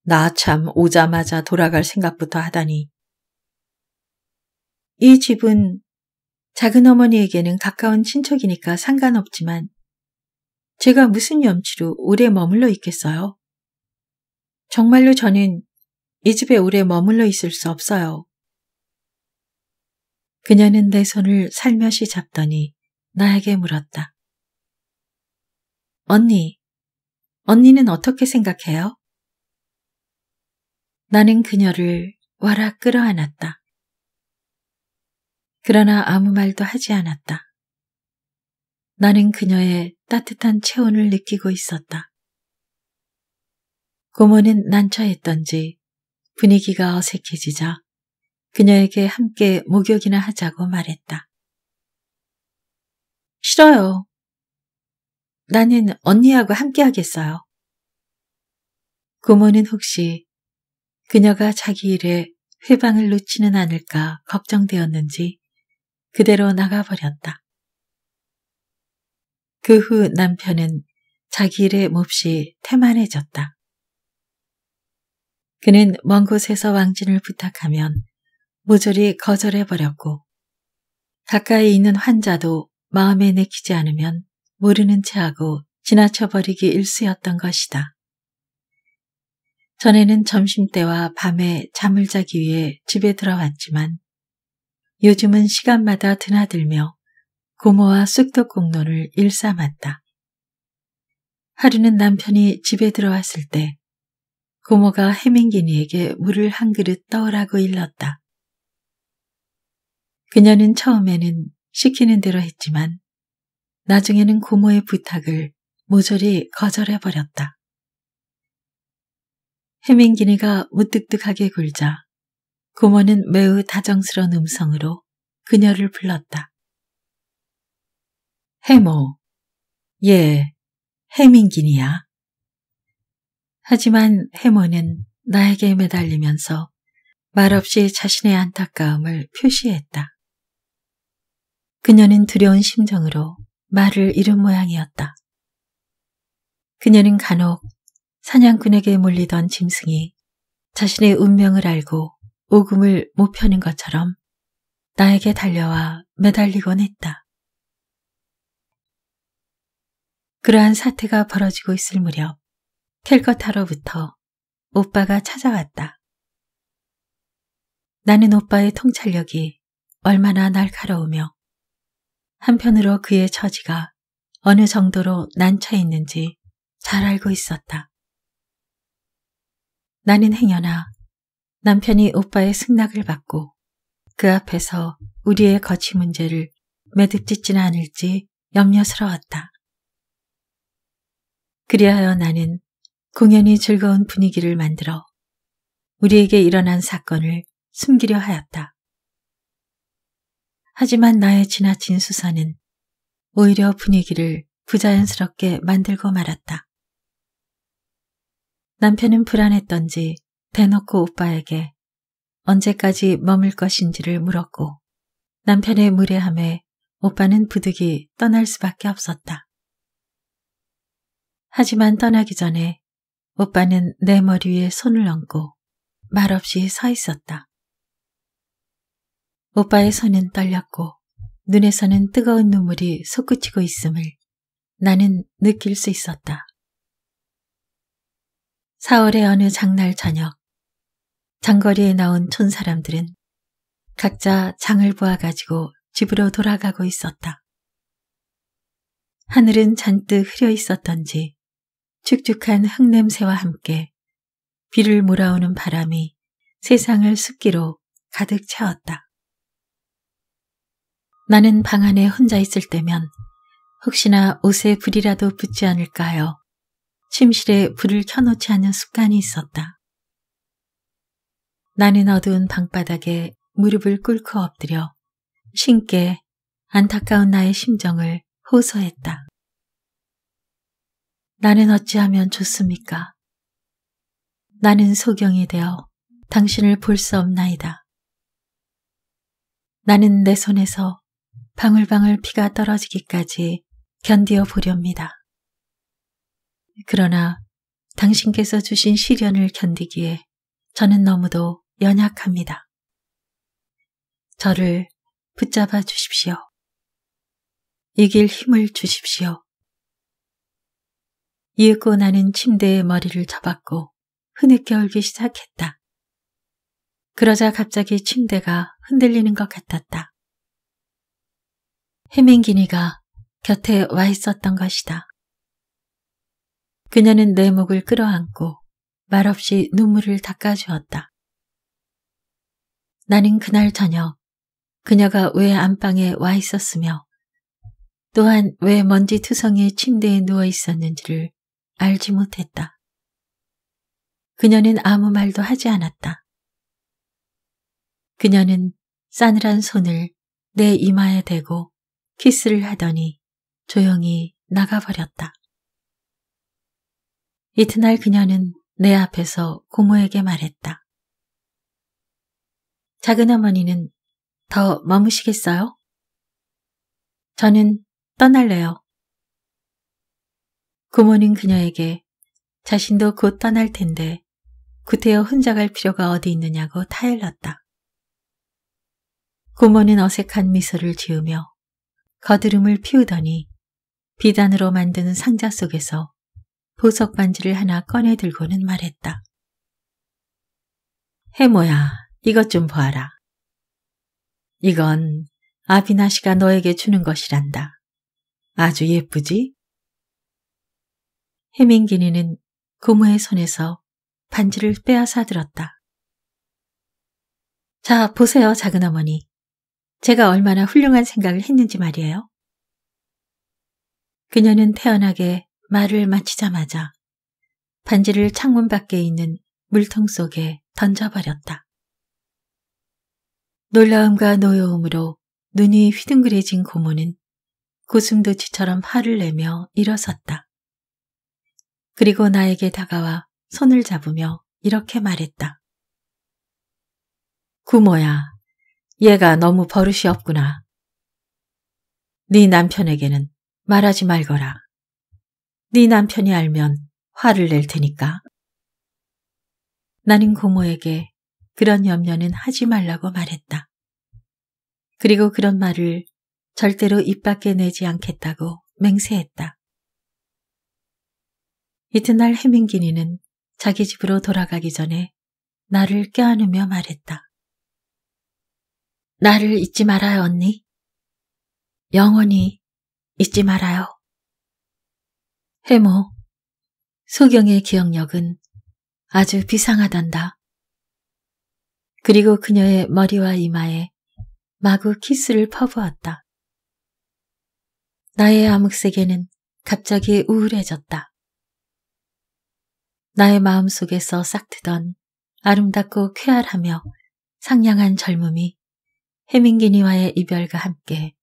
나 참 오자마자 돌아갈 생각부터 하다니. 이 집은 작은 어머니에게는 가까운 친척이니까 상관없지만 제가 무슨 염치로 오래 머물러 있겠어요? 정말로 저는 이 집에 오래 머물러 있을 수 없어요. 그녀는 내 손을 살며시 잡더니 나에게 물었다. 언니는 어떻게 생각해요? 나는 그녀를 와락 끌어안았다. 그러나 아무 말도 하지 않았다. 나는 그녀의 따뜻한 체온을 느끼고 있었다. 고모는 난처했던지 분위기가 어색해지자 그녀에게 함께 목욕이나 하자고 말했다. 싫어요. 나는 언니하고 함께 하겠어요. 고모는 혹시 그녀가 자기 일에 회방을 놓지는 않을까 걱정되었는지 그대로 나가버렸다. 그 후 남편은 자기 일에 몹시 태만해졌다. 그는 먼 곳에서 왕진을 부탁하면 모조리 거절해버렸고 가까이 있는 환자도 마음에 내키지 않으면 모르는 체하고 지나쳐버리기 일쑤였던 것이다. 전에는 점심때와 밤에 잠을 자기 위해 집에 들어왔지만 요즘은 시간마다 드나들며 고모와 쑥떡공론을 일삼았다. 하루는 남편이 집에 들어왔을 때 고모가 해민기니에게 물을 한 그릇 떠오라고 일렀다. 그녀는 처음에는 시키는 대로 했지만 나중에는 고모의 부탁을 모조리 거절해버렸다. 해민기니가 무뚝뚝하게 굴자 고모는 매우 다정스러운 음성으로 그녀를 불렀다. 해모, 예, 해민기니야. 하지만 해모는 나에게 매달리면서 말없이 자신의 안타까움을 표시했다. 그녀는 두려운 심정으로 말을 잃은 모양이었다. 그녀는 간혹 사냥꾼에게 몰리던 짐승이 자신의 운명을 알고 오금을 못 펴는 것처럼 나에게 달려와 매달리곤 했다. 그러한 사태가 벌어지고 있을 무렵 캘커타로부터 오빠가 찾아왔다. 나는 오빠의 통찰력이 얼마나 날카로우며 한편으로 그의 처지가 어느 정도로 난처해 있는지 잘 알고 있었다. 나는 행여나 남편이 오빠의 승낙을 받고 그 앞에서 우리의 거취 문제를 매듭짓지는 않을지 염려스러웠다. 그리하여 나는 공연히 즐거운 분위기를 만들어 우리에게 일어난 사건을 숨기려 하였다. 하지만 나의 지나친 수사는 오히려 분위기를 부자연스럽게 만들고 말았다. 남편은 불안했던지 대놓고 오빠에게 언제까지 머물 것인지를 물었고 남편의 무례함에 오빠는 부득이 떠날 수밖에 없었다. 하지만 떠나기 전에 오빠는 내 머리 위에 손을 얹고 말없이 서 있었다. 오빠의 손은 떨렸고 눈에서는 뜨거운 눈물이 솟구치고 있음을 나는 느낄 수 있었다. 4월의 어느 장날 저녁, 장거리에 나온 촌사람들은 각자 장을 보아가지고 집으로 돌아가고 있었다. 하늘은 잔뜩 흐려 있었던지 축축한 흙냄새와 함께 비를 몰아오는 바람이 세상을 습기로 가득 채웠다. 나는 방 안에 혼자 있을 때면 혹시나 옷에 불이라도 붙지 않을까 하여 침실에 불을 켜놓지 않는 습관이 있었다. 나는 어두운 방바닥에 무릎을 꿇고 엎드려 신께 안타까운 나의 심정을 호소했다. 나는 어찌하면 좋습니까? 나는 소경이 되어 당신을 볼 수 없나이다. 나는 내 손에서 방울방울 피가 떨어지기까지 견디어 보렵니다. 그러나 당신께서 주신 시련을 견디기에 저는 너무도 연약합니다. 저를 붙잡아 주십시오. 이길 힘을 주십시오. 이윽고 나는 침대에 머리를 접었고 흐느껴 울기 시작했다. 그러자 갑자기 침대가 흔들리는 것 같았다. 해민기니가 곁에 와 있었던 것이다. 그녀는 내 목을 끌어안고 말없이 눈물을 닦아주었다. 나는 그날 저녁 그녀가 왜 안방에 와 있었으며 또한 왜 먼지투성이의 침대에 누워 있었는지를 알지 못했다. 그녀는 아무 말도 하지 않았다. 그녀는 싸늘한 손을 내 이마에 대고 키스를 하더니 조용히 나가버렸다. 이튿날 그녀는 내 앞에서 고모에게 말했다. 작은 어머니는 더 머무시겠어요? 저는 떠날래요. 고모는 그녀에게 자신도 곧 떠날 텐데 구태여 혼자 갈 필요가 어디 있느냐고 타일렀다. 고모는 어색한 미소를 지으며 거드름을 피우더니 비단으로 만든 상자 속에서 보석 반지를 하나 꺼내 들고는 말했다. 해모야, 이것 좀 보아라. 이건 아비나 씨가 너에게 주는 것이란다. 아주 예쁘지? 해민기니는 고모의 손에서 반지를 빼앗아 들었다. 자, 보세요, 작은 어머니. 제가 얼마나 훌륭한 생각을 했는지 말이에요. 그녀는 태연하게 말을 마치자마자 반지를 창문 밖에 있는 물통 속에 던져버렸다. 놀라움과 노여움으로 눈이 휘둥그레진 고모는 고슴도치처럼 화를 내며 일어섰다. 그리고 나에게 다가와 손을 잡으며 이렇게 말했다. 구모야, 얘가 너무 버릇이 없구나. 네 남편에게는 말하지 말거라. 네 남편이 알면 화를 낼 테니까. 나는 고모에게 그런 염려는 하지 말라고 말했다. 그리고 그런 말을 절대로 입 밖에 내지 않겠다고 맹세했다. 이튿날 해민기니는 자기 집으로 돌아가기 전에 나를 껴안으며 말했다. 나를 잊지 말아요, 언니. 영원히 잊지 말아요. 해모, 소경의 기억력은 아주 비상하단다. 그리고 그녀의 머리와 이마에 마구 키스를 퍼부었다. 나의 암흑색에는 갑자기 우울해졌다. 나의 마음속에서 싹트던 아름답고 쾌활하며 상냥한 젊음이 해민기니와의 이별과 함께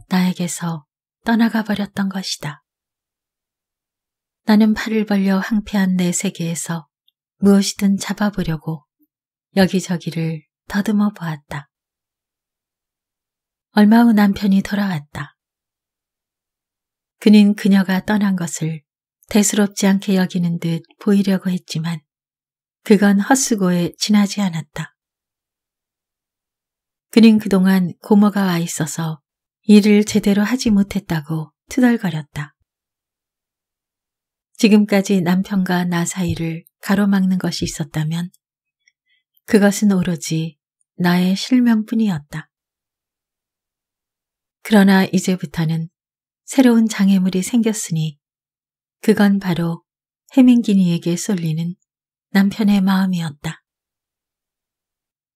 나에게서 떠나가 버렸던 것이다. 나는 팔을 벌려 황폐한 내 세계에서 무엇이든 잡아보려고 여기저기를 더듬어 보았다. 얼마 후 남편이 돌아왔다. 그는 그녀가 떠난 것을 대수롭지 않게 여기는 듯 보이려고 했지만 그건 헛수고에 지나지 않았다. 그는 그동안 고모가 와 있어서 일을 제대로 하지 못했다고 투덜거렸다. 지금까지 남편과 나 사이를 가로막는 것이 있었다면 그것은 오로지 나의 실명뿐이었다. 그러나 이제부터는 새로운 장애물이 생겼으니 그건 바로 해민기니에게 쏠리는 남편의 마음이었다.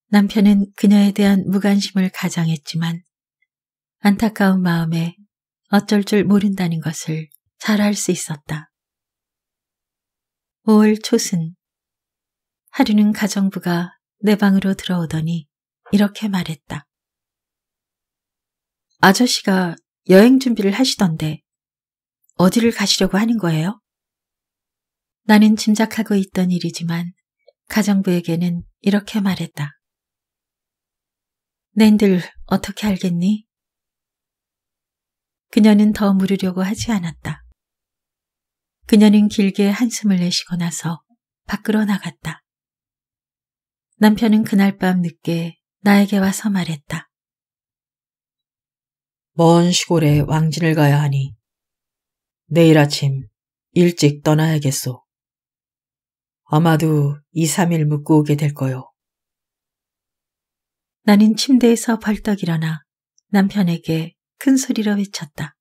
남편은 그녀에 대한 무관심을 가장했지만 안타까운 마음에 어쩔 줄 모른다는 것을 잘 알 수 있었다. 5월 초순, 하루는 가정부가 내 방으로 들어오더니 이렇게 말했다. 아저씨가 여행 준비를 하시던데 어디를 가시려고 하는 거예요? 나는 짐작하고 있던 일이지만 가정부에게는 이렇게 말했다. 낸들 어떻게 알겠니? 그녀는 더 물으려고 하지 않았다. 그녀는 길게 한숨을 내쉬고 나서 밖으로 나갔다. 남편은 그날 밤 늦게 나에게 와서 말했다. 먼 시골에 왕진을 가야 하니 내일 아침 일찍 떠나야겠소. 아마도 2, 3일 묵고 오게 될 거요. 나는 침대에서 벌떡 일어나 남편에게 큰 소리로 외쳤다.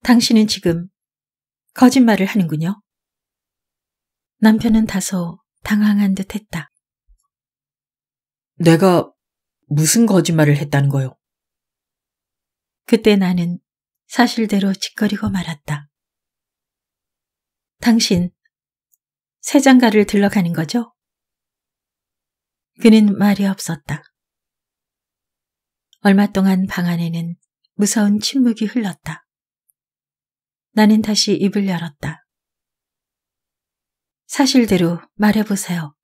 당신은 지금 거짓말을 하는군요. 남편은 다소 당황한 듯 했다. 내가 무슨 거짓말을 했다는 거요? 그때 나는 사실대로 짓거리고 말았다. 당신 새장가를 들러가는 거죠? 그는 말이 없었다. 얼마 동안 방 안에는 무서운 침묵이 흘렀다. 나는 다시 입을 열었다. 사실대로 말해보세요.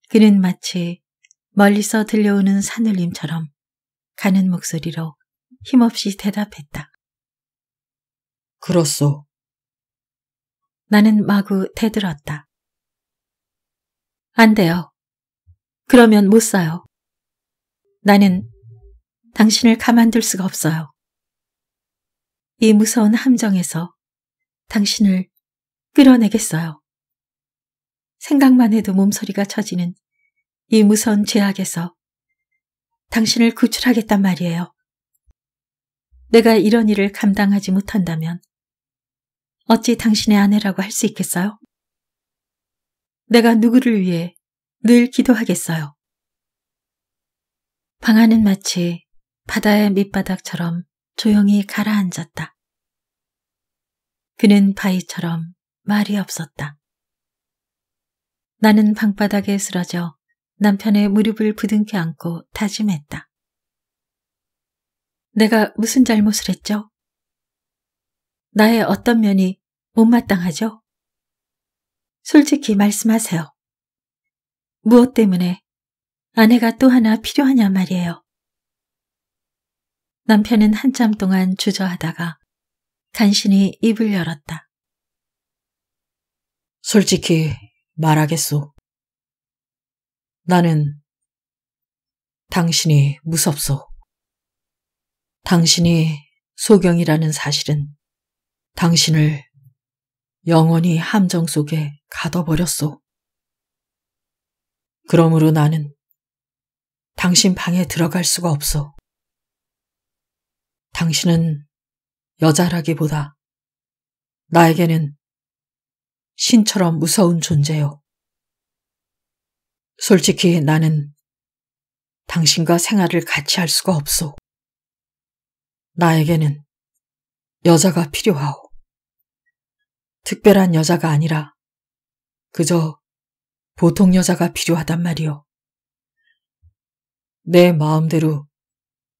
그는 마치 멀리서 들려오는 산울림처럼 가는 목소리로 힘없이 대답했다. 그렇소. 나는 마구 대들었다. 안 돼요. 그러면 못 써요. 나는 당신을 가만둘 수가 없어요. 이 무서운 함정에서 당신을 끌어내겠어요. 생각만 해도 몸서리가 쳐지는 이 무서운 죄악에서 당신을 구출하겠단 말이에요. 내가 이런 일을 감당하지 못한다면 어찌 당신의 아내라고 할 수 있겠어요? 내가 누구를 위해 늘 기도하겠어요. 방 안은 마치 바다의 밑바닥처럼 조용히 가라앉았다. 그는 바위처럼 말이 없었다. 나는 방바닥에 쓰러져 남편의 무릎을 부둥켜 안고 다짐했다. 내가 무슨 잘못을 했죠? 나의 어떤 면이 못마땅하죠? 솔직히 말씀하세요. 무엇 때문에 아내가 또 하나 필요하냐 말이에요. 남편은 한참 동안 주저하다가 간신히 입을 열었다. 솔직히 말하겠소. 나는 당신이 무섭소. 당신이 소경이라는 사실은 당신을 영원히 함정 속에 가둬버렸소. 그러므로 나는 당신 방에 들어갈 수가 없소. 당신은 여자라기보다 나에게는 신처럼 무서운 존재요. 솔직히 나는 당신과 생활을 같이 할 수가 없소. 나에게는 여자가 필요하오. 특별한 여자가 아니라 그저 보통 여자가 필요하단 말이오. 내 마음대로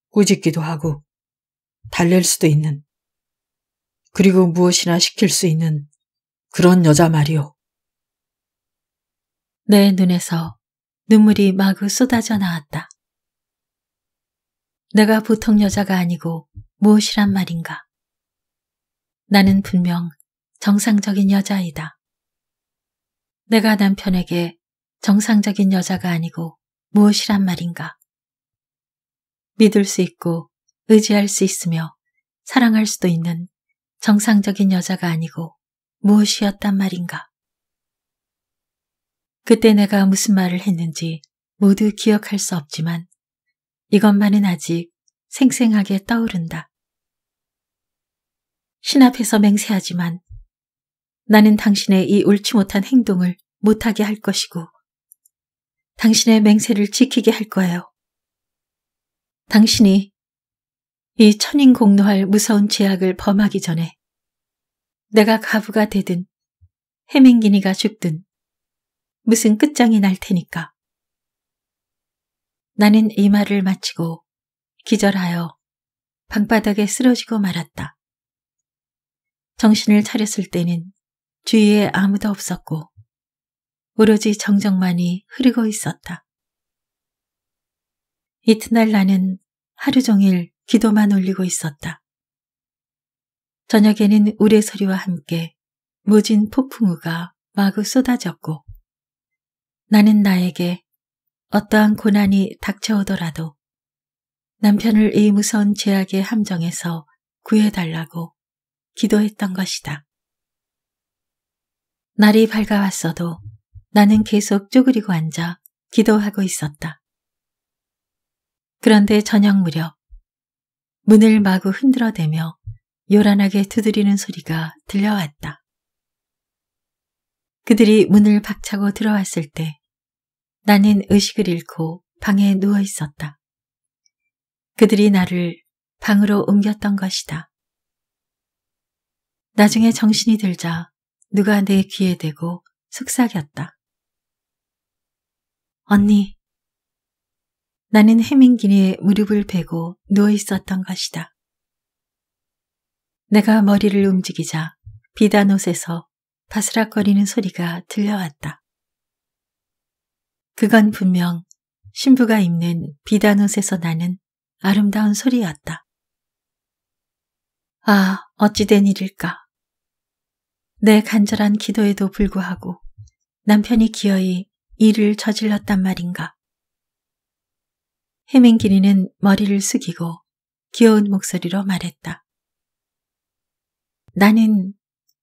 꾸짖기도 하고 달랠 수도 있는, 그리고 무엇이나 시킬 수 있는 그런 여자 말이오. 내 눈에서 눈물이 마구 쏟아져 나왔다. 내가 보통 여자가 아니고 무엇이란 말인가? 나는 분명 정상적인 여자이다. 내가 남편에게 정상적인 여자가 아니고 무엇이란 말인가? 믿을 수 있고 의지할 수 있으며 사랑할 수도 있는 정상적인 여자가 아니고 무엇이었단 말인가? 그때 내가 무슨 말을 했는지 모두 기억할 수 없지만 이것만은 아직 생생하게 떠오른다. 신 앞에서 맹세하지만 나는 당신의 이 옳지 못한 행동을 못하게 할 것이고 당신의 맹세를 지키게 할 거예요. 당신이 이 천인공노할 무서운 죄악을 범하기 전에 내가 가부가 되든 해밍기니가 죽든 무슨 끝장이 날 테니까. 나는 이 말을 마치고 기절하여 방바닥에 쓰러지고 말았다. 정신을 차렸을 때는 주위에 아무도 없었고 오로지 정적만이 흐르고 있었다. 이튿날 나는 하루 종일 기도만 올리고 있었다. 저녁에는 우레소리와 함께 모진 폭풍우가 마구 쏟아졌고 나는 나에게 어떠한 고난이 닥쳐오더라도 남편을 이 무서운 죄악의 함정에서 구해달라고 기도했던 것이다. 날이 밝아왔어도 나는 계속 쪼그리고 앉아 기도하고 있었다. 그런데 저녁 무렵 문을 마구 흔들어대며 요란하게 두드리는 소리가 들려왔다. 그들이 문을 박차고 들어왔을 때 나는 의식을 잃고 방에 누워 있었다. 그들이 나를 방으로 옮겼던 것이다. 나중에 정신이 들자 누가 내 귀에 대고 속삭였다. 언니. 나는 해밍기니의 무릎을 베고 누워 있었던 것이다. 내가 머리를 움직이자 비단 옷에서 바스락거리는 소리가 들려왔다. 그건 분명 신부가 입는 비단 옷에서 나는 아름다운 소리였다. 아, 어찌된 일일까. 내 간절한 기도에도 불구하고 남편이 기어이 일을 저질렀단 말인가. 해민길이는 머리를 숙이고 귀여운 목소리로 말했다. 나는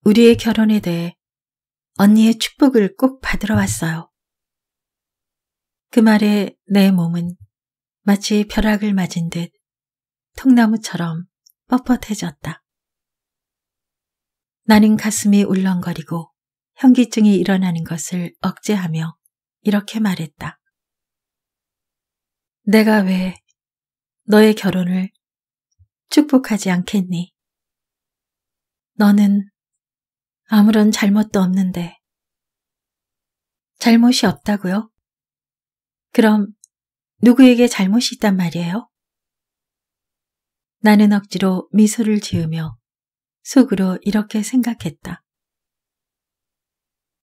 우리의 결혼에 대해 언니의 축복을 꼭 받으러 왔어요. 그 말에 내 몸은 마치 벼락을 맞은 듯 통나무처럼 뻣뻣해졌다. 나는 가슴이 울렁거리고 현기증이 일어나는 것을 억제하며 이렇게 말했다. 내가 왜 너의 결혼을 축복하지 않겠니? 너는 아무런 잘못도 없는데. 잘못이 없다고요? 그럼 누구에게 잘못이 있단 말이에요? 나는 억지로 미소를 지으며 속으로 이렇게 생각했다.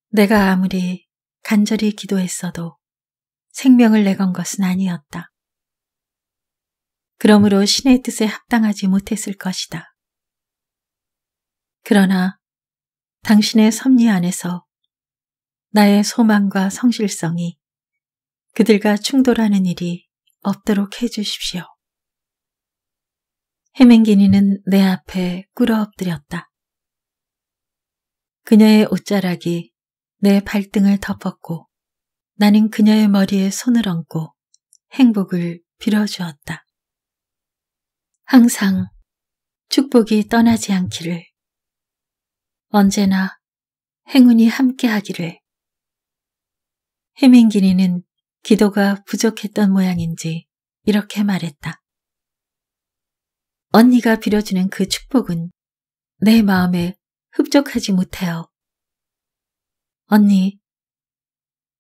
내가 아무리 간절히 기도했어도 생명을 내건 것은 아니었다. 그러므로 신의 뜻에 합당하지 못했을 것이다. 그러나 당신의 섭리 안에서 나의 소망과 성실성이 그들과 충돌하는 일이 없도록 해주십시오. 해맹기니는 내 앞에 꿇어 엎드렸다. 그녀의 옷자락이 내 발등을 덮었고 나는 그녀의 머리에 손을 얹고 행복을 빌어주었다. 항상 축복이 떠나지 않기를, 언제나 행운이 함께하기를. 해민기니는 기도가 부족했던 모양인지 이렇게 말했다. 언니가 빌어주는 그 축복은 내 마음에 흡족하지 못해요. 언니,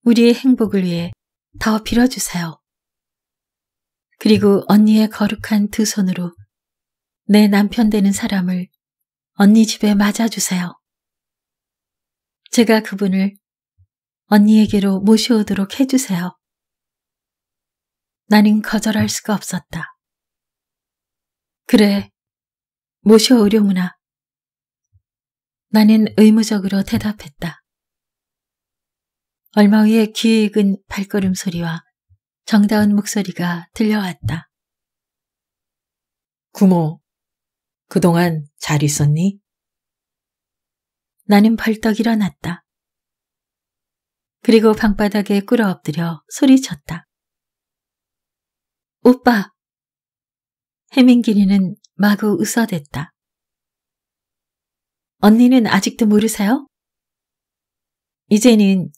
우리의 행복을 위해 더 빌어주세요. 그리고 언니의 거룩한 두 손으로 내 남편 되는 사람을 언니 집에 맞아주세요. 제가 그분을 언니에게로 모셔오도록 해주세요. 나는 거절할 수가 없었다. 그래, 모셔오려무나. 나는 의무적으로 대답했다. 얼마 후에 귀에 익은 발걸음 소리와 정다운 목소리가 들려왔다. 구모, 그동안 잘 있었니? 나는 벌떡 일어났다. 그리고 방바닥에 꿇어 엎드려 소리쳤다. 오빠! 해민기니는 마구 웃어댔다. 언니는 아직도 모르세요? 이제는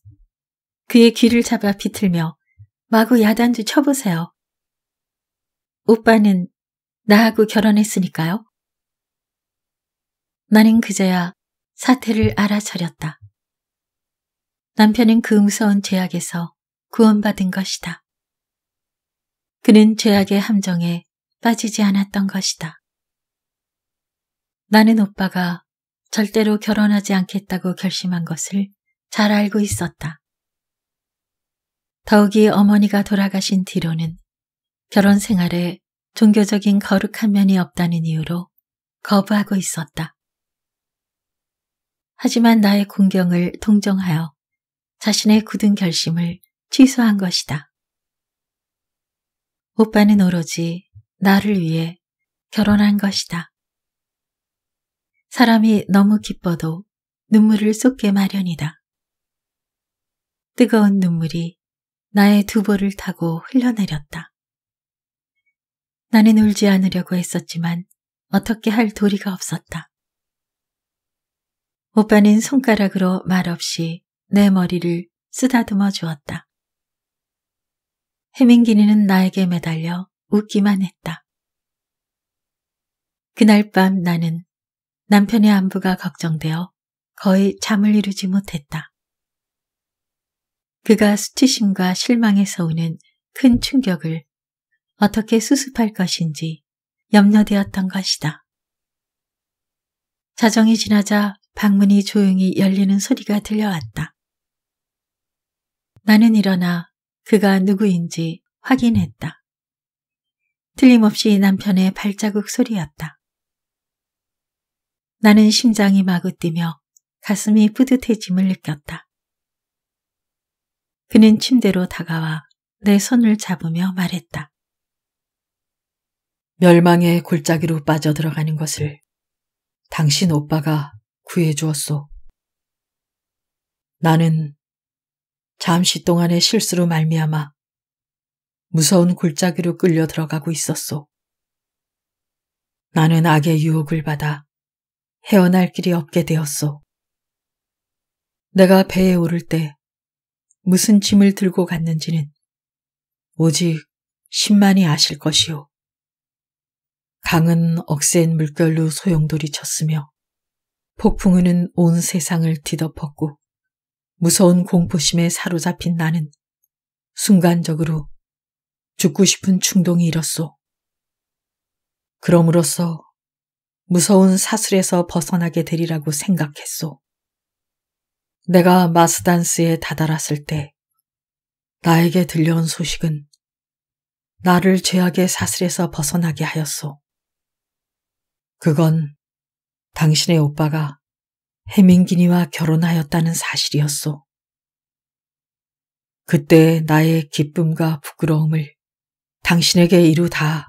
그의 귀를 잡아 비틀며 마구 야단도 쳐보세요. 오빠는 나하고 결혼했으니까요. 나는 그제야 사태를 알아차렸다. 남편은 그 무서운 죄악에서 구원받은 것이다. 그는 죄악의 함정에 빠지지 않았던 것이다. 나는 오빠가 절대로 결혼하지 않겠다고 결심한 것을 잘 알고 있었다. 더욱이 어머니가 돌아가신 뒤로는 결혼 생활에 종교적인 거룩한 면이 없다는 이유로 거부하고 있었다. 하지만 나의 공경을 동정하여 자신의 굳은 결심을 취소한 것이다. 오빠는 오로지 나를 위해 결혼한 것이다. 사람이 너무 기뻐도 눈물을 쏟게 마련이다. 뜨거운 눈물이 나의 두 볼을 타고 흘러내렸다. 나는 울지 않으려고 했었지만 어떻게 할 도리가 없었다. 오빠는 손가락으로 말없이 내 머리를 쓰다듬어 주었다. 해민기니는 나에게 매달려 웃기만 했다. 그날 밤 나는 남편의 안부가 걱정되어 거의 잠을 이루지 못했다. 그가 수치심과 실망에서 오는 큰 충격을 어떻게 수습할 것인지 염려되었던 것이다. 자정이 지나자 방문이 조용히 열리는 소리가 들려왔다. 나는 일어나 그가 누구인지 확인했다. 틀림없이 남편의 발자국 소리였다. 나는 심장이 마구 뛰며 가슴이 뿌듯해짐을 느꼈다. 그는 침대로 다가와 내 손을 잡으며 말했다. 멸망의 골짜기로 빠져들어가는 것을 당신 오빠가 구해주었소. 나는 잠시 동안의 실수로 말미암아 무서운 골짜기로 끌려 들어가고 있었소. 나는 악의 유혹을 받아 헤어날 길이 없게 되었소. 내가 배에 오를 때 무슨 짐을 들고 갔는지는 오직 신만이 아실 것이오. 강은 억센 물결로 소용돌이쳤으며 폭풍우는 온 세상을 뒤덮었고 무서운 공포심에 사로잡힌 나는 순간적으로 죽고 싶은 충동이 일었소. 그럼으로써 무서운 사슬에서 벗어나게 되리라고 생각했소. 내가 마스단스에 다다랐을 때 나에게 들려온 소식은 나를 죄악의 사슬에서 벗어나게 하였소. 그건 당신의 오빠가 해밍기니와 결혼하였다는 사실이었소. 그때 나의 기쁨과 부끄러움을 당신에게 이루 다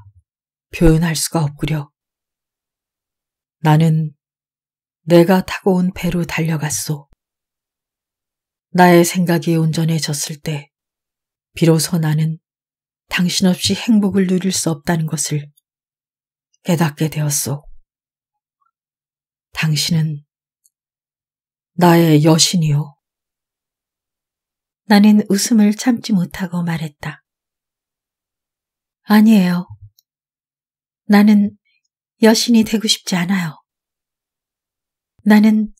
표현할 수가 없구려. 나는 내가 타고 온 배로 달려갔소. 나의 생각이 온전해졌을 때 비로소 나는 당신 없이 행복을 누릴 수 없다는 것을 깨닫게 되었소. 당신은 나의 여신이요. 나는 웃음을 참지 못하고 말했다. 아니에요. 나는 여신이 되고 싶지 않아요. 나는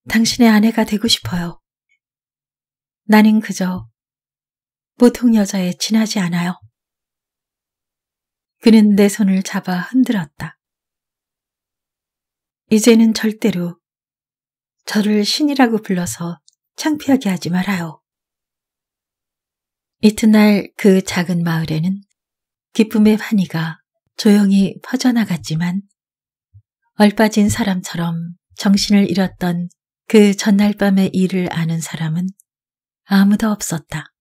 당신의 아내가 되고 싶어요. 나는 그저 보통 여자에 지나지 않아요. 그는 내 손을 잡아 흔들었다. 이제는 절대로 저를 신이라고 불러서 창피하게 하지 말아요. 이튿날 그 작은 마을에는 기쁨의 환희가 조용히 퍼져나갔지만 얼빠진 사람처럼 정신을 잃었던 그 전날 밤의 일을 아는 사람은 아무도 없었다.